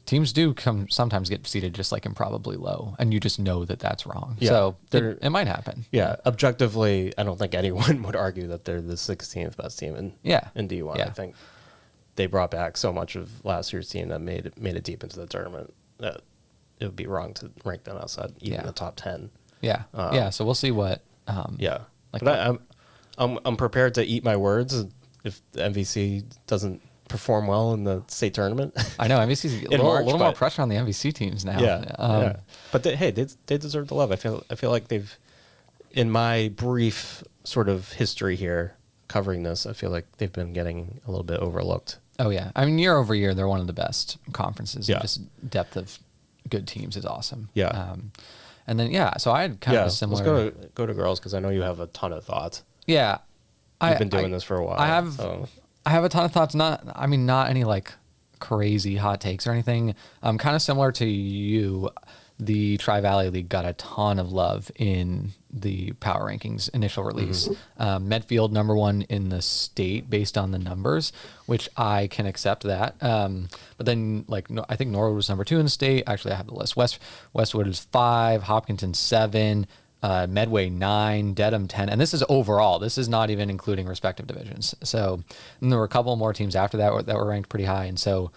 teams do sometimes get seeded just like improbably low, and you just know that that's wrong. Yeah, so it might happen. Yeah, objectively, I don't think anyone would argue that they're the 16th best team in D1. Yeah. I think they brought back so much of last year's team that made it deep into the tournament that it would be wrong to rank them outside even the top 10. Yeah, So we'll see what. But I'm prepared to eat my words if the MVC doesn't perform well in the state tournament. I know MVC's a little more pressure on the MVC teams now. Yeah, but they deserve the love. I feel like they've, in my brief sort of history here covering this, I feel like they've been getting a little bit overlooked. Oh yeah, I mean year over year they're one of the best conferences. Yeah, just depth of good teams is awesome. Yeah. And then so I had kind of a similar. Let's go to girls, because I know you have a ton of thoughts. Yeah, You've been doing this for a while. I have a ton of thoughts. Not any like crazy hot takes or anything. Kind of similar to you. The Tri-Valley League got a ton of love in the power rankings initial release. Medfield number 1 in the state based on the numbers, which I can accept that. But then I think Norwood was number 2 in the state. Actually, I have the list. Westwood is 5, Hopkinton 7, Medway 9, Dedham 10, and this is overall. This is not even including respective divisions. So and there were a couple more teams after that were ranked pretty high, and so.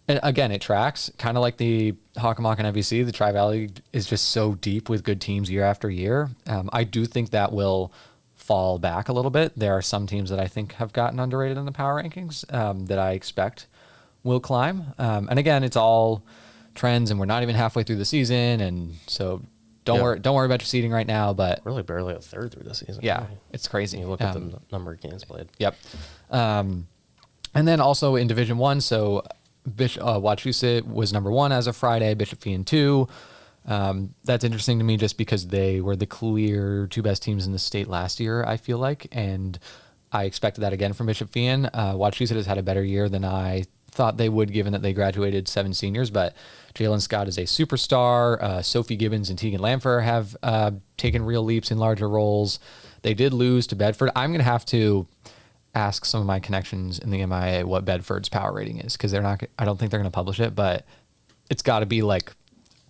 And again, it tracks kind of like the Hockomock and MVC. The Tri-Valley is just so deep with good teams year after year. I do think that will fall back a little bit. There are some teams that I think have gotten underrated in the power rankings that I expect will climb. And again, it's all trends, and we're not even halfway through the season, and so don't worry about your seeding right now. But really, barely a third through the season. Yeah, it's crazy. You look at the number of games played. Yep. And then also in Division 1, so. Wachusett was number 1 as of Friday, Bishop Fee 2. That's interesting to me just because they were the clear two best teams in the state last year, I feel like, and I expected that again from Bishop Fien. Wachusett has had a better year than I thought they would, given that they graduated 7 seniors, but Jalen Scott is a superstar. Sophie Gibbons and Tegan Lamfer have taken real leaps in larger roles. They did lose to Bedford. I'm going to have to ask some of my connections in the MIAA what Bedford's power rating is, because I don't think they're going to publish it, but it's got to be like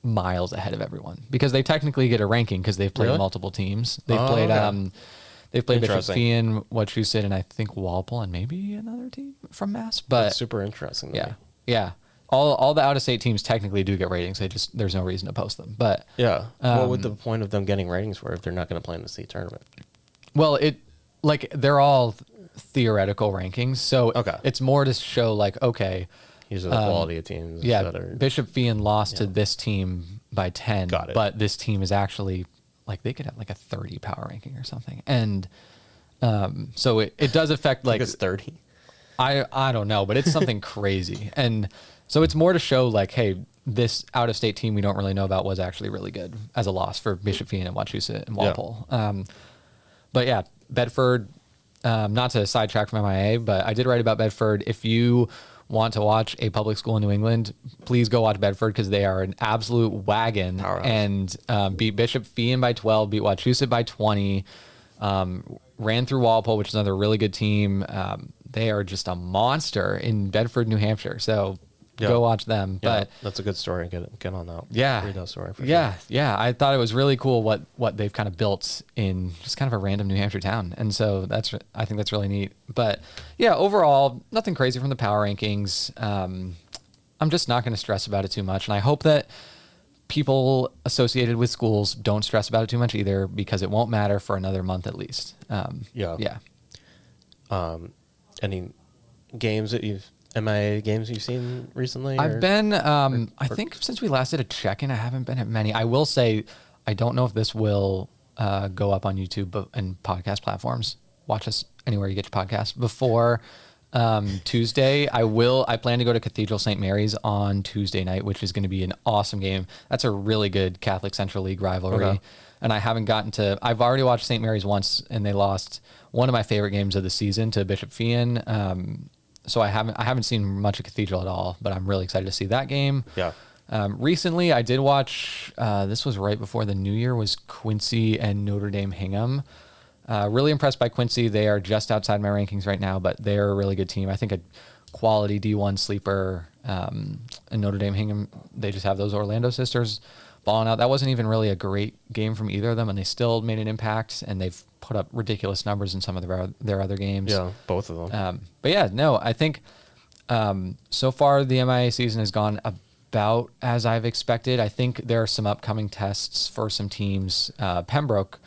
miles ahead of everyone, because they technically get a ranking because they've played multiple teams. They've played Bishop Fien, Wachusett, and I think Walpole, and maybe another team from Mass. But that's super interesting. Yeah. All the out-of-state teams technically do get ratings. There's no reason to post them. But what would the point of them getting ratings were if they're not going to play in the state tournament? Well, they're all theoretical rankings, so it's more to show these are the quality of teams. Yeah, Bishop Fien lost to this team by 10, but this team is actually they could have a 30 power ranking or something, and so it does affect it's 30. I don't know, but it's something crazy, and so it's more to show hey, this out of state team we don't really know about was actually really good as a loss for Bishop Fien and Wachusett and Walpole. But yeah, Bedford. Not to sidetrack from MIAA, but I did write about Bedford. If you want to watch a public school in New England, please go watch Bedford, because they are an absolute wagon. Powerhouse. And beat Bishop Fien by 12, beat Wachusett by 20, ran through Walpole, which is another really good team. They are just a monster in Bedford, New Hampshire. So go watch them. Yeah, but that's a good story. Get on that. Yeah. Read that story for sure. Sure. Yeah. I thought it was really cool what they've kind of built in just kind of a random New Hampshire town. And so I think that's really neat. But yeah, overall, nothing crazy from the power rankings. I'm just not going to stress about it too much. And I hope that people associated with schools don't stress about it too much either, because it won't matter for another month at least. Yeah. Any games that MIAA games you've seen recently? I've been, I think since we last did a check-in, I haven't been at many. I will say, I don't know if this will go up on YouTube and podcast platforms. Watch us anywhere you get your podcast. Before Tuesday, I plan to go to Cathedral St. Mary's on Tuesday night, which is going to be an awesome game. That's a really good Catholic Central League rivalry. Okay. And I haven't I've already watched St. Mary's once, and they lost one of my favorite games of the season to Bishop Fien. So I haven't seen much of Cathedral at all, but I'm really excited to see that game. Yeah. Recently, I did watch. This was right before the New Year. Was Quincy and Notre Dame Hingham. Really impressed by Quincy. They are just outside my rankings right now, but they're a really good team. I think a quality D1 sleeper. And Notre Dame Hingham, they just have those Orlando sisters balling out. That wasn't even really a great game from either of them, and they still made an impact, and they've put up ridiculous numbers in some of their other games. Yeah, both of them. But yeah, no, I think so far the MIAA season has gone about as I've expected. I think there are some upcoming tests for some teams. Pembroke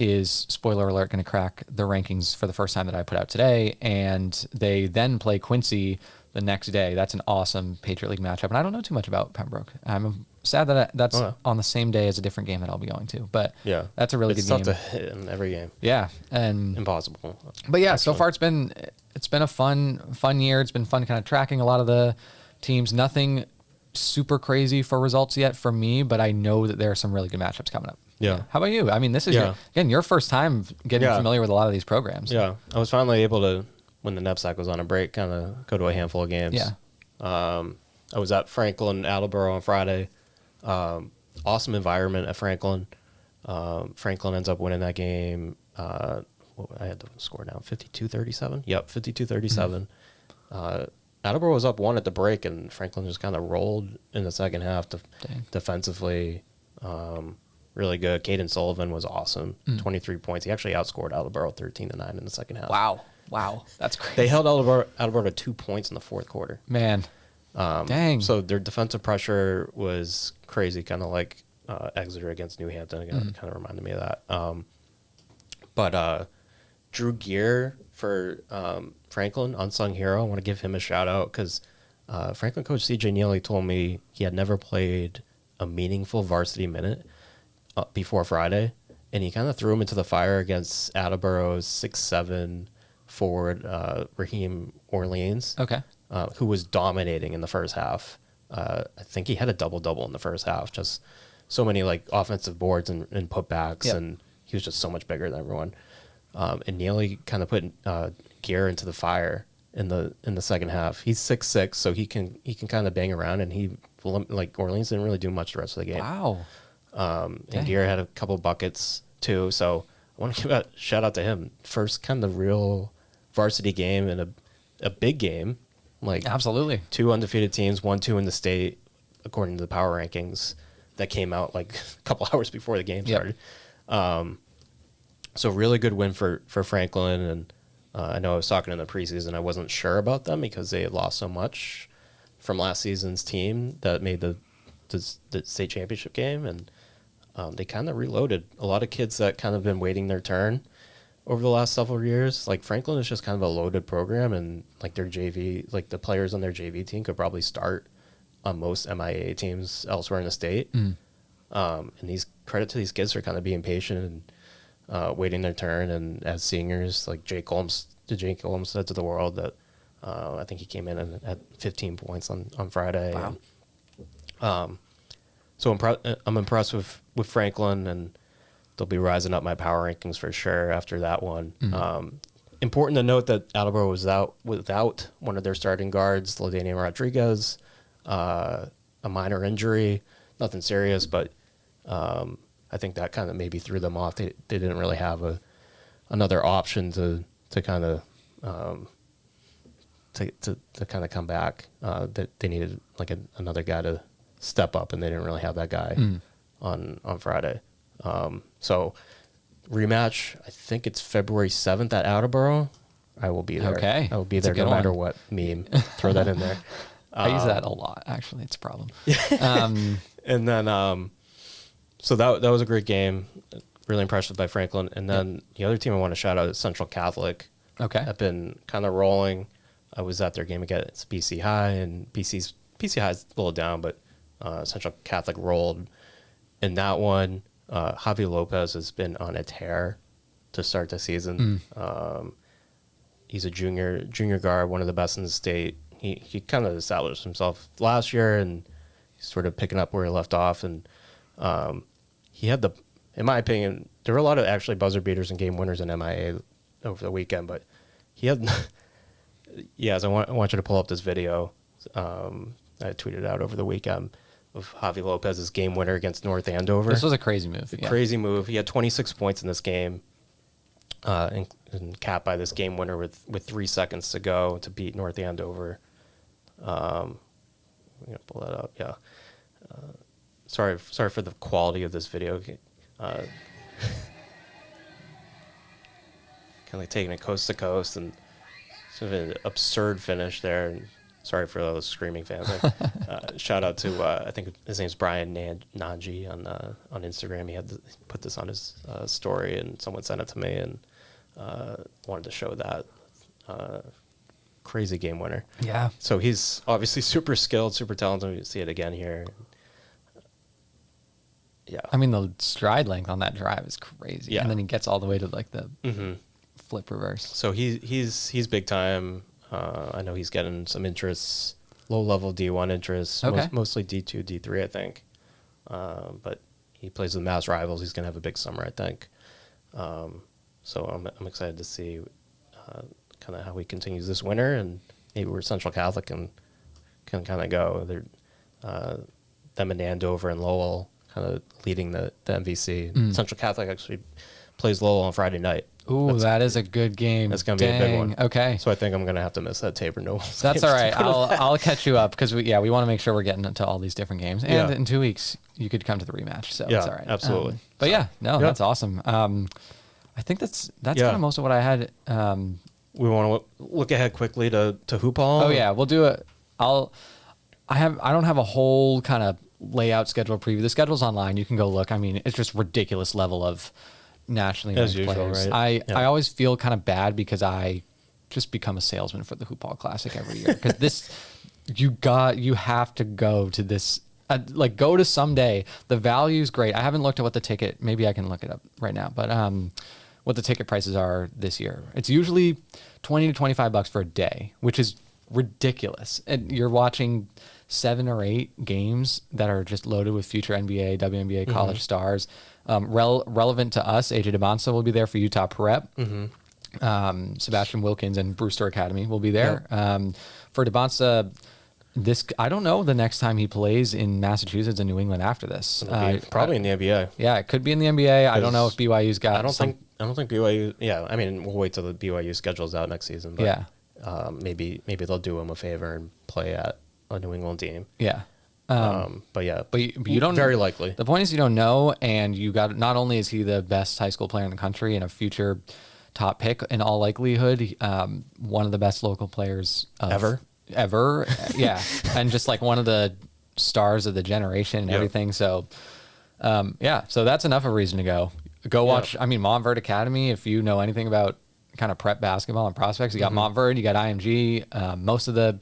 is, spoiler alert, going to crack the rankings for the first time that I put out today, and they then play Quincy the next day. That's an awesome Patriot League matchup, and I don't know too much about Pembroke. I'm sad that that's on the same day as a different game that I'll be going to, but yeah, that's a really good game. It's tough to hit in every game. Yeah, and impossible. But yeah, so far it's been a fun year. It's been fun kind of tracking a lot of the teams. Nothing super crazy for results yet for me, but I know that there are some really good matchups coming up. Yeah. How about you? I mean, this is your first time getting familiar with a lot of these programs. Yeah, I was finally able to, when the NEPSAC was on a break, kind of go to a handful of games. Yeah. I was at Franklin, Attleboro on Friday. Awesome environment at Franklin. Franklin ends up winning that game. I had the score down, 52-37. Yep, 52-37. Attleboro was up 1 at the break, and Franklin just kind of rolled in the second half defensively. Really good. Caden Sullivan was awesome. 23 points. He actually outscored Attleboro 13-9 in the second half. Wow. That's crazy. They held Attleboro to 2 points in the fourth quarter. Man. Dang. So their defensive pressure was crazy, kind of like Exeter against New Hampton. Again, kind of reminded me of that. But Drew Gear for Franklin, unsung hero. I want to give him a shout out because Franklin coach CJ Neely told me he had never played a meaningful varsity minute before Friday, and he kind of threw him into the fire against Attleboro's 6'7" forward Raheem Orleans. Okay. Who was dominating in the first half. I think he had a double-double in the first half, just so many like offensive boards and putbacks, Yep. and he was just so much bigger than everyone. And Neely kind of put gear into the fire in the second half. He's 6'6", so he can kind of bang around, and he like Orleans didn't really do much the rest of the game. Wow. And Gear had a couple buckets too, so I want to give a shout out to him. First kind of real varsity game and a big game. Like Absolutely. 2 undefeated teams, 1-2 in the state, according to the power rankings that came out like a couple hours before the game started. So really good win for Franklin. And I know I was talking in the preseason, I wasn't sure about them because they had lost so much from last season's team that made the state championship game. And they kind of reloaded. A lot of kids that kind of been waiting their turn over the last several years. Like Franklin is just kind of a loaded program, and like their JV, like the players on their JV team could probably start on most MIAA teams elsewhere in the state. And credit to these kids for kind of being patient and waiting their turn. And as seniors, like Jake Olmstead of the world, that I think he came in at 15 points on Friday. Wow. And, so I'm impressed with Franklin, and they'll be rising up my power rankings for sure after that one. Important to note that Attleboro was out without one of their starting guards, LaDainian Rodriguez, a minor injury, nothing serious, but I think that kind of maybe threw them off. They didn't really have another option to kind of to kind of come back. That they needed like another guy to step up, and they didn't really have that guy on Friday. So rematch, I think it's February 7th at Attleboro. I will be there. Okay. I will be That's there a no good matter one. what meme. Throw that in there. I use that a lot, actually. It's a problem. And then, so that was a great game. Really impressed by Franklin. And then the other team I want to shout out is Central Catholic. Okay. I've been kind of rolling. I was at their game against BC High, and BC High's a little down, but Central Catholic rolled in that one. Javi Lopez has been on a tear to start the season. He's a junior guard, one of the best in the state. He kind of established himself last year, and he's sort of picking up where he left off. And he had in my opinion, there were a lot of actually buzzer beaters and game winners in MIAA over the weekend, but he had, I want you to pull up this video. I tweeted out over the weekend of Javi Lopez's game winner against North Andover. This was a crazy move. Crazy move. He had 26 points in this game, and capped by this game winner with 3 seconds to go to beat North Andover. I'm gonna pull that up. Yeah. Sorry for the quality of this video. Kind of like taking it coast to coast, and sort of an absurd finish there. And sorry for those screaming fans. Shout out to I think his name's Brian Nanji on Instagram. He put this on his story, and someone sent it to me, and wanted to show that crazy game winner. Yeah. So he's obviously super skilled, super talented. You see it again here. Yeah. I mean, the stride length on that drive is crazy. Yeah. And then he gets all the way to like the flip reverse. So he's big time. I know he's getting some interest, low level D1 interest, Okay. mostly D2, D3, I think. But he plays with Mass rivals. He's gonna have a big summer, I think. So I'm excited to see kind of how he continues this winter, and maybe where Central Catholic can kind of go. They're them and Andover and Lowell kind of leading the MVC. Central Catholic actually plays Lowell on Friday night. Ooh, that is a good game. That's going to be a big one. Okay. So I think I'm going to have to miss that Tabor Knowles. That's all right. I'll catch you up because we want to make sure we're getting into all these different games. And in 2 weeks, you could come to the rematch. So it's all right. Absolutely. But that's awesome. I think that's kind of most of what I had. We want to look ahead quickly to Hoophall. Oh yeah, we'll do it. I don't have a whole kind of layout schedule preview. The schedule's online. You can go look. I mean, it's just ridiculous level of nationally ranked players. Right? I always feel kind of bad because I just become a salesman for the Hoophall Classic every year because you have to go to this. Go to someday. The value's great. I haven't looked at what the ticket. Maybe I can look it up right now. But what the ticket prices are this year? It's usually $20 to $25 for a day, which is ridiculous. And you're watching 7 or 8 games that are just loaded with future NBA, WNBA college stars. Relevant to us, AJ DeMonsa will be there for Utah Prep. Sebastian Wilkins and Brewster Academy will be there. For DeMonsa, I don't know the next time he plays in Massachusetts and New England after this. Probably in the NBA. Yeah, it could be in the NBA. I don't know if BYU's got. I don't think BYU. Yeah, I mean, we'll wait till the BYU schedule's out next season. But maybe they'll do him a favor and play at a New England team. Yeah. But you don't. Very likely. The point is you don't know, and you got. Not only is he the best high school player in the country and a future top pick in all likelihood, one of the best local players ever. Yeah. And just like one of the stars of the generation and everything. So, so that's enough of a reason to go watch. I mean, Montverde Academy, if you know anything about kind of prep basketball and prospects, you got Montverde, you got IMG, most of the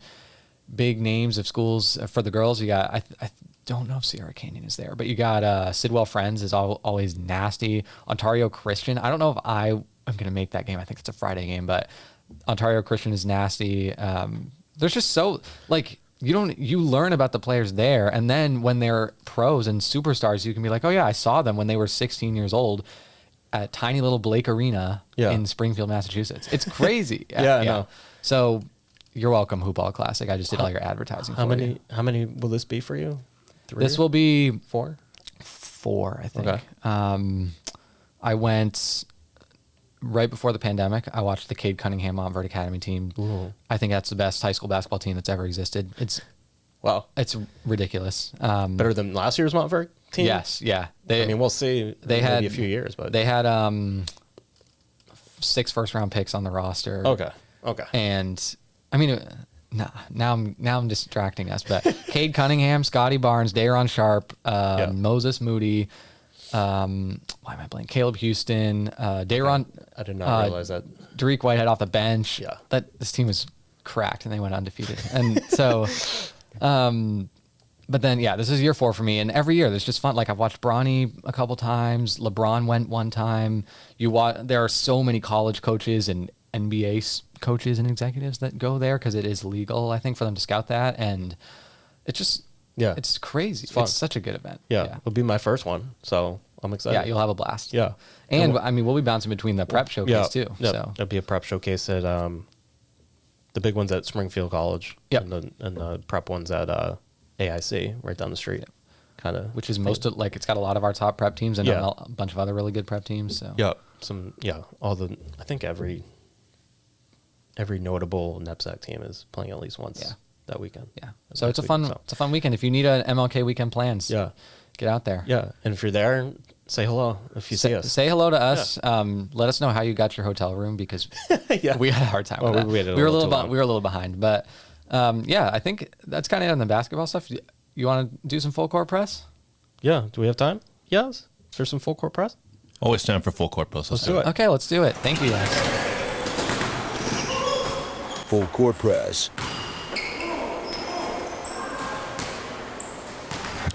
big names of schools for the girls. You got, I don't know if Sierra Canyon is there, but you got Sidwell Friends is always nasty. Ontario Christian. I don't know if I'm going to make that game. I think it's a Friday game, but Ontario Christian is nasty. There's just so you learn about the players there. And then when they're pros and superstars, you can be like, oh yeah, I saw them when they were 16 years old at tiny little Blake Arena in Springfield, Massachusetts. It's crazy. I know. So you're welcome, Hoophall Classic. I just did all your advertising. How many will this be for you? 3? This will be 4, I think. Okay. I went right before the pandemic. I watched the Cade Cunningham Montverde Academy team. Ooh. I think that's the best high school basketball team that's ever existed. It's ridiculous. Better than last year's Montverde team? Yes, yeah. We'll see. Maybe a few years, but they had 6 first-round picks on the roster. Okay. And I mean, now I'm distracting us, but Cade Cunningham, Scotty Barnes, Dayron Sharp, Moses Moody. Why am I blanking? Caleb Houston, Dayron. I did not realize that. Derek Whitehead off the bench. Yeah. This team was cracked and they went undefeated. And so, but then, this is year 4 for me. And every year there's just fun. Like I've watched Bronny a couple times. LeBron went one time. There are so many college coaches and NBA coaches and executives that go there because it is legal, I think, for them to scout that. And it's just, it's crazy. It's such a good event. Yeah. It'll be my first one. So I'm excited. Yeah, you'll have a blast. Yeah. And I mean, we'll be bouncing between the prep showcase too. Yeah. So There'll be a prep showcase at the big ones at Springfield College. Yep. And the prep ones at AIC right down the street. Kind of. Which is it's got a lot of our top prep teams and a bunch of other really good prep teams. So I think every notable NEPSAC team is playing at least once that weekend. Yeah. So it's a fun weekend. If you need an MLK weekend plans, get out there. Yeah. And if you're there, say hello if you see us. Say hello to us. Let us know how you got your hotel room because we had a hard time with that. We were a little behind, but I think that's kind of it on the basketball stuff. You want to do some full court press? Yeah. Do we have time? Yes. Is there some full court press? Always time for full court press. Let's do it. Okay, let's do it. Thank you, guys. Full court press.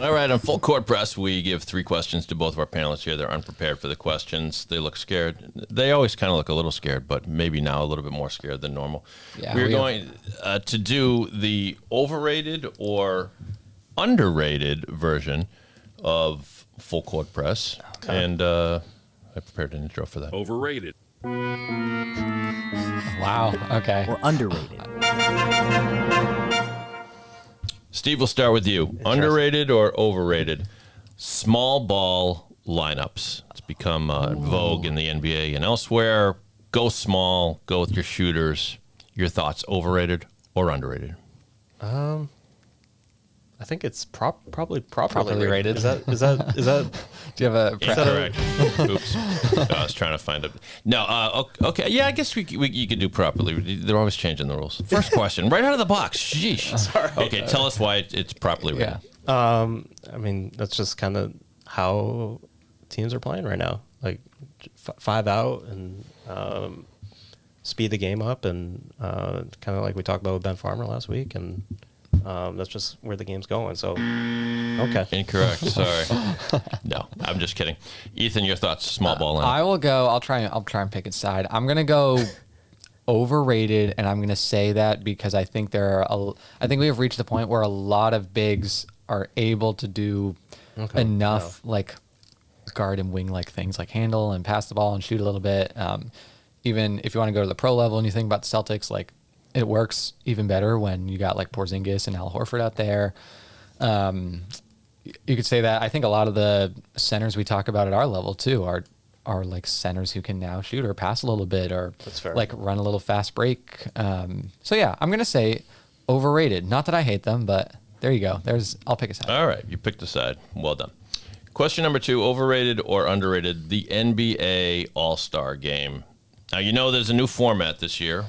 All right, on full court press, we give 3 questions to both of our panelists here. They're unprepared for the questions. They look scared. They always kind of look a little scared, but maybe now a little bit more scared than normal. Yeah, we're going to do the overrated or underrated version of full court press. Okay. And I prepared an intro for that. Overrated. Wow. Okay. Or underrated. Steve, we'll start with you. Underrated or overrated? Small ball lineups. It's become vogue in the NBA and elsewhere. Go small. Go with your shooters. Your thoughts, overrated or underrated? I think it's probably properly rated. Is that? Do you have a correct? Oops. I was trying to find it. No. Okay. Yeah. I guess you could do properly. They're always changing the rules. First question, right out of the box. Sheesh. Sorry. Okay. Tell us why it's properly rated. Yeah. I mean, that's just kind of how teams are playing right now. Like 5 out and speed the game up, and kind of like we talked about with Ben Farmer last week, and. That's just where the game's going. So, okay. Incorrect. Sorry. No, I'm just kidding. Ethan, your thoughts? Small ball line. I will go. I'll try and pick a side. I'm gonna go overrated, and I'm going to say that because I think I think we have reached the point where a lot of bigs are able to do enough like guard and wing like things, like handle and pass the ball and shoot a little bit. Even if you want to go to the pro level and you think about the Celtics, like it works even better when you got like Porzingis and Al Horford out there. You could say that. I think a lot of the centers we talk about at our level too are like centers who can now shoot or pass a little bit or like run a little fast break. So yeah, I'm gonna say overrated. Not that I hate them, but there you go. I'll pick a side. All right, you picked a side. Well done. Question number 2: overrated or underrated? The NBA All-Star Game. Now you know there's a new format this year.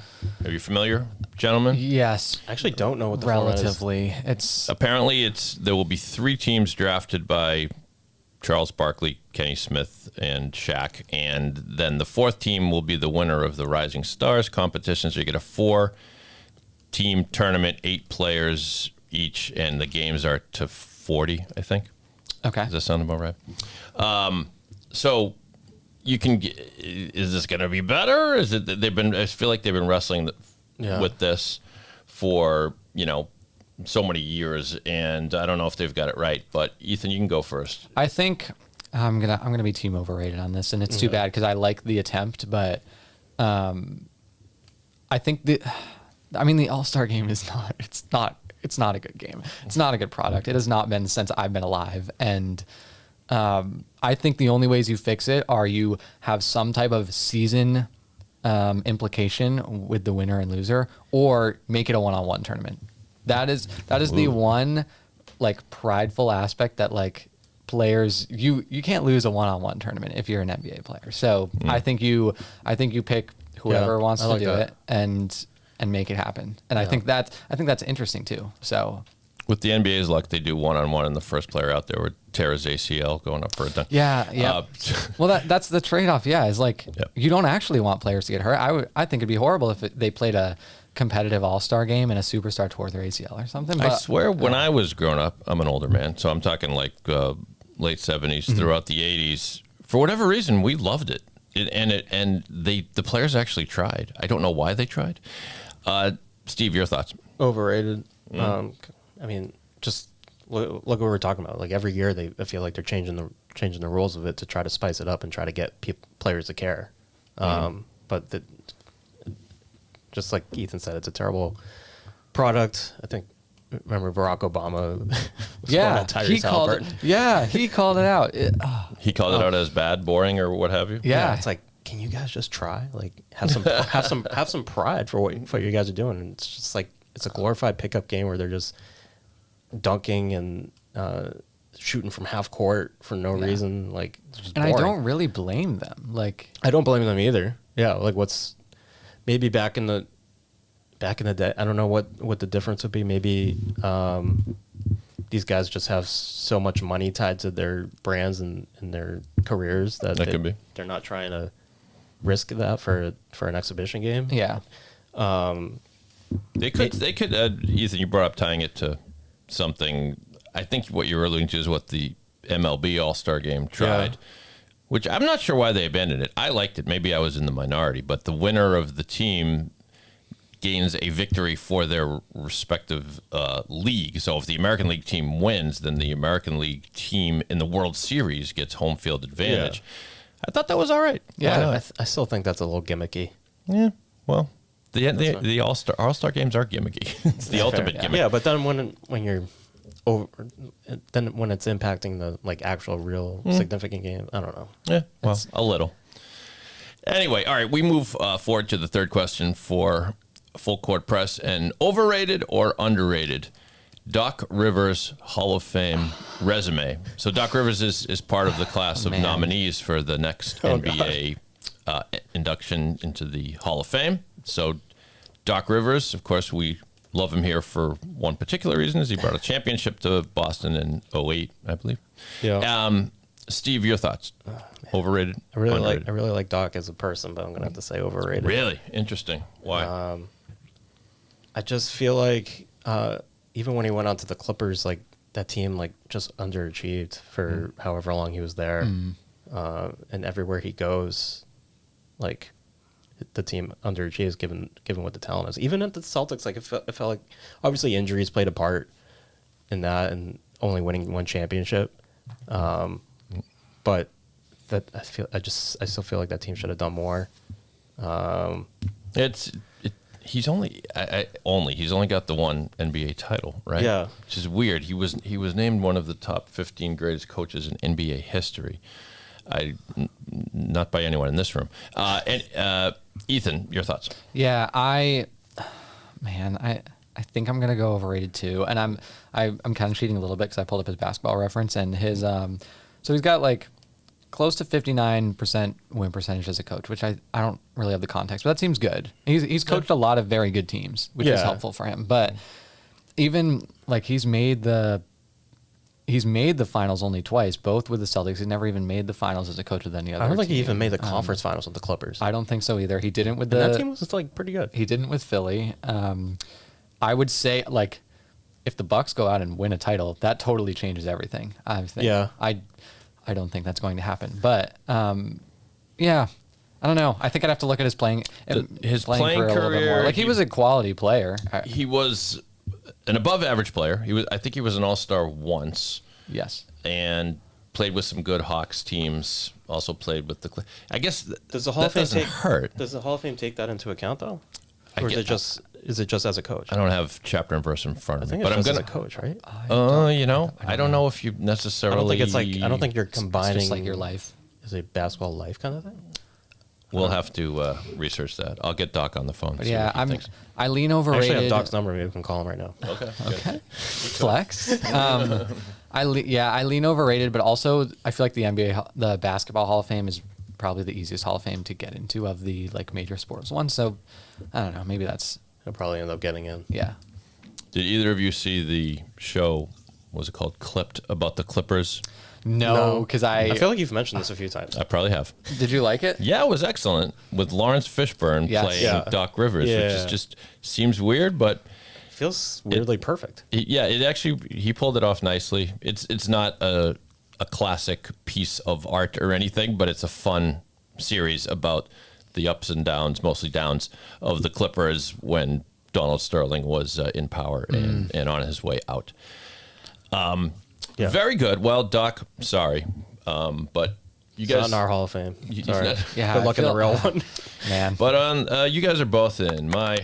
Are you familiar, gentlemen? Yes. I actually don't know what the format is. Relatively. It's Apparently, there will be 3 teams drafted by Charles Barkley, Kenny Smith, and Shaq, and then the 4th team will be the winner of the Rising Stars competition. So you get a 4-team tournament, 8 players each, and the games are to 40, I think. okay. Does that sound about right? So you can get, is this going to be better? Is it I feel like they've been wrestling with this for, so many years, and I don't know if they've got it right, but Ethan, you can go first. I think I'm gonna be team overrated on this, and it's too bad because I like the attempt, but I think the All-Star Game is it's not a good game. It's not a good product. It has not been since I've been alive, and I think the only ways you fix it are you have some type of season implication with the winner and loser, or make it a one-on-one tournament. That is the one like prideful aspect that like players you can't lose a one-on-one tournament if you're an NBA player. So I think you pick whoever wants to do it and make it happen. And I think that's interesting too. So with the NBA's luck, they do one-on-one, and the first player out there would tear his ACL going up for a dunk. Yeah. Well, that's the trade-off. Yeah, is like you don't actually want players to get hurt. I think it'd be horrible if they played a competitive All-Star game and a superstar tore their ACL or something. But, I swear, when I was growing up, I'm an older man, so I'm talking like late 70s throughout the 80s. For whatever reason, we loved it, and the players actually tried. I don't know why they tried. Steve, your thoughts? Overrated. I mean, just look what we're talking about. Like every year, I feel like they're changing the rules of it to try to spice it up and try to get players to care. But just like Ethan said, it's a terrible product. I think, remember Barack Obama was going at Tyrese Halliburton. He called it out. He called it out as bad, boring, or what have you. Yeah, it's like, can you guys just try? Like, have some pride for what you guys are doing. And it's just like it's a glorified pickup game where they're just dunking and shooting from half court for no reason. Like, it's just boring. I don't really blame them. Like, I don't blame them either. Yeah, like maybe back in the day, I don't know what the difference would be. Maybe these guys just have so much money tied to their brands and their careers that could be. They're not trying to risk that for an exhibition game. Yeah. They could. Ethan, you brought up tying it to something. I think what you're alluding to is what the MLB All-Star Game tried, which I'm not sure why they abandoned it. I liked it. Maybe I was in the minority, but the winner of the team gains a victory for their respective league. So if the American League team wins, then the American League team in the World Series gets home field advantage. I thought that was all right. Yeah, I still think that's a little gimmicky. Yeah, well, the All-Star games are gimmicky. It's the ultimate gimmick. Yeah, but then when you're over, then when it's impacting the like actual real significant game, I don't know. Yeah, well, a little. Anyway, all right, we move forward to the third question for Full Court Press. And overrated or underrated Doc Rivers Hall of Fame resume. So Doc Rivers is part of the class of nominees for the next NBA induction into the Hall of Fame. So Doc Rivers, of course, we love him here for one particular reason, is he brought a championship to Boston in 2008, I believe. Yeah. Steve, your thoughts? Overrated? I really like Doc as a person, but I'm gonna have to say overrated. Really? Interesting. Why? I just feel like even when he went on to the Clippers, like that team like just underachieved for however long he was there. And everywhere he goes, like the team underachieves given what the talent is. Even at the Celtics, like it felt like obviously injuries played a part in that and only winning one championship. But that I still feel like that team should have done more. He's only got the one NBA title, right? Yeah, which is weird. He was named one of the top 15 greatest coaches in NBA history. Not by anyone in this room. And Ethan, your thoughts? Yeah, I think I'm gonna go overrated too, and I'm kind of cheating a little bit because I pulled up his basketball reference and his so he's got like close to 59% win percentage as a coach, which I don't really have the context, but that seems good. He's coached a lot of very good teams, which is helpful for him. But even like he's made the finals only twice, both with the Celtics. He's never even made the finals as a coach with any other I don't think team. he even made the conference finals with the Clippers. I don't think so either. He didn't with that team was like pretty good. He didn't with Philly. I would say like if the Bucks go out and win a title, that totally changes everything. I think. Yeah. I don't think that's going to happen. But yeah, I don't know. I think I'd have to look at his playing career a little bit more. Like he was a quality player. He was an above average player. I think he was an all-star once. Yes. And played with some good Hawks teams. Also played with the. I guess does the Hall of Fame hurt? Does the Hall of Fame take that into account though, or is it just as a coach? I don't have chapter and verse in front of me, but I'm gonna as a coach, right? I don't know if you necessarily. I don't think it's like. I don't think you're combining. It's just like your life. Is a basketball life kind of thing. We'll have to research that. I'll get Doc on the phone. But yeah, I lean overrated. I actually have Doc's number. Maybe we can call him right now. Okay. Flex. I lean overrated, but also I feel like the Basketball Hall of Fame is probably the easiest Hall of Fame to get into of the like major sports ones. So I don't know. Maybe that's. He'll probably end up getting in. Yeah. Did either of you see the show? What was it called? Clipped, about the Clippers? No, because I feel like you've mentioned this a few times. I probably have. Did you like it? Yeah, it was excellent with Lawrence Fishburne playing Doc Rivers, which is just seems weird, but feels weirdly perfect. He pulled it off nicely. It's not a classic piece of art or anything, but it's a fun series about the ups and downs, mostly downs, of the Clippers when Donald Sterling was in power and on his way out. Very good. Well, Doc, sorry, but you guys not in our Hall of Fame. Sorry. Good luck in the real one, man. But you guys are both in my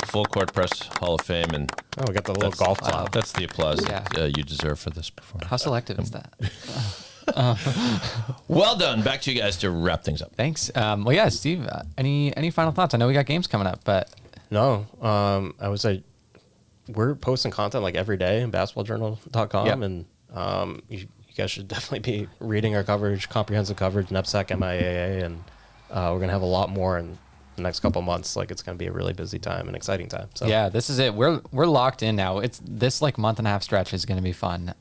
Full Court Press Hall of Fame, and we got the little golf clap. That's the applause you deserve for this performance. How selective is that? Well done. Back to you guys to wrap things up. Thanks. Well, yeah, Steve. Any final thoughts? I know we got games coming up, but no. I would say we're posting content like every day in basketballjournal.com, and you guys should definitely be reading our coverage, comprehensive coverage, NEPSAC, MIAA, and we're gonna have a lot more in the next couple months. Like it's gonna be a really busy time and exciting time. So yeah, this is it. We're locked in now. It's this like month and a half stretch is gonna be fun.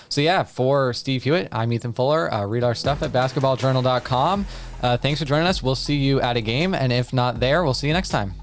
So yeah, for Steve Hewitt, I'm Ethan Fuller. Read our stuff at basketballjournal.com. Thanks for joining us. We'll see you at a game, and if not there, we'll see you next time.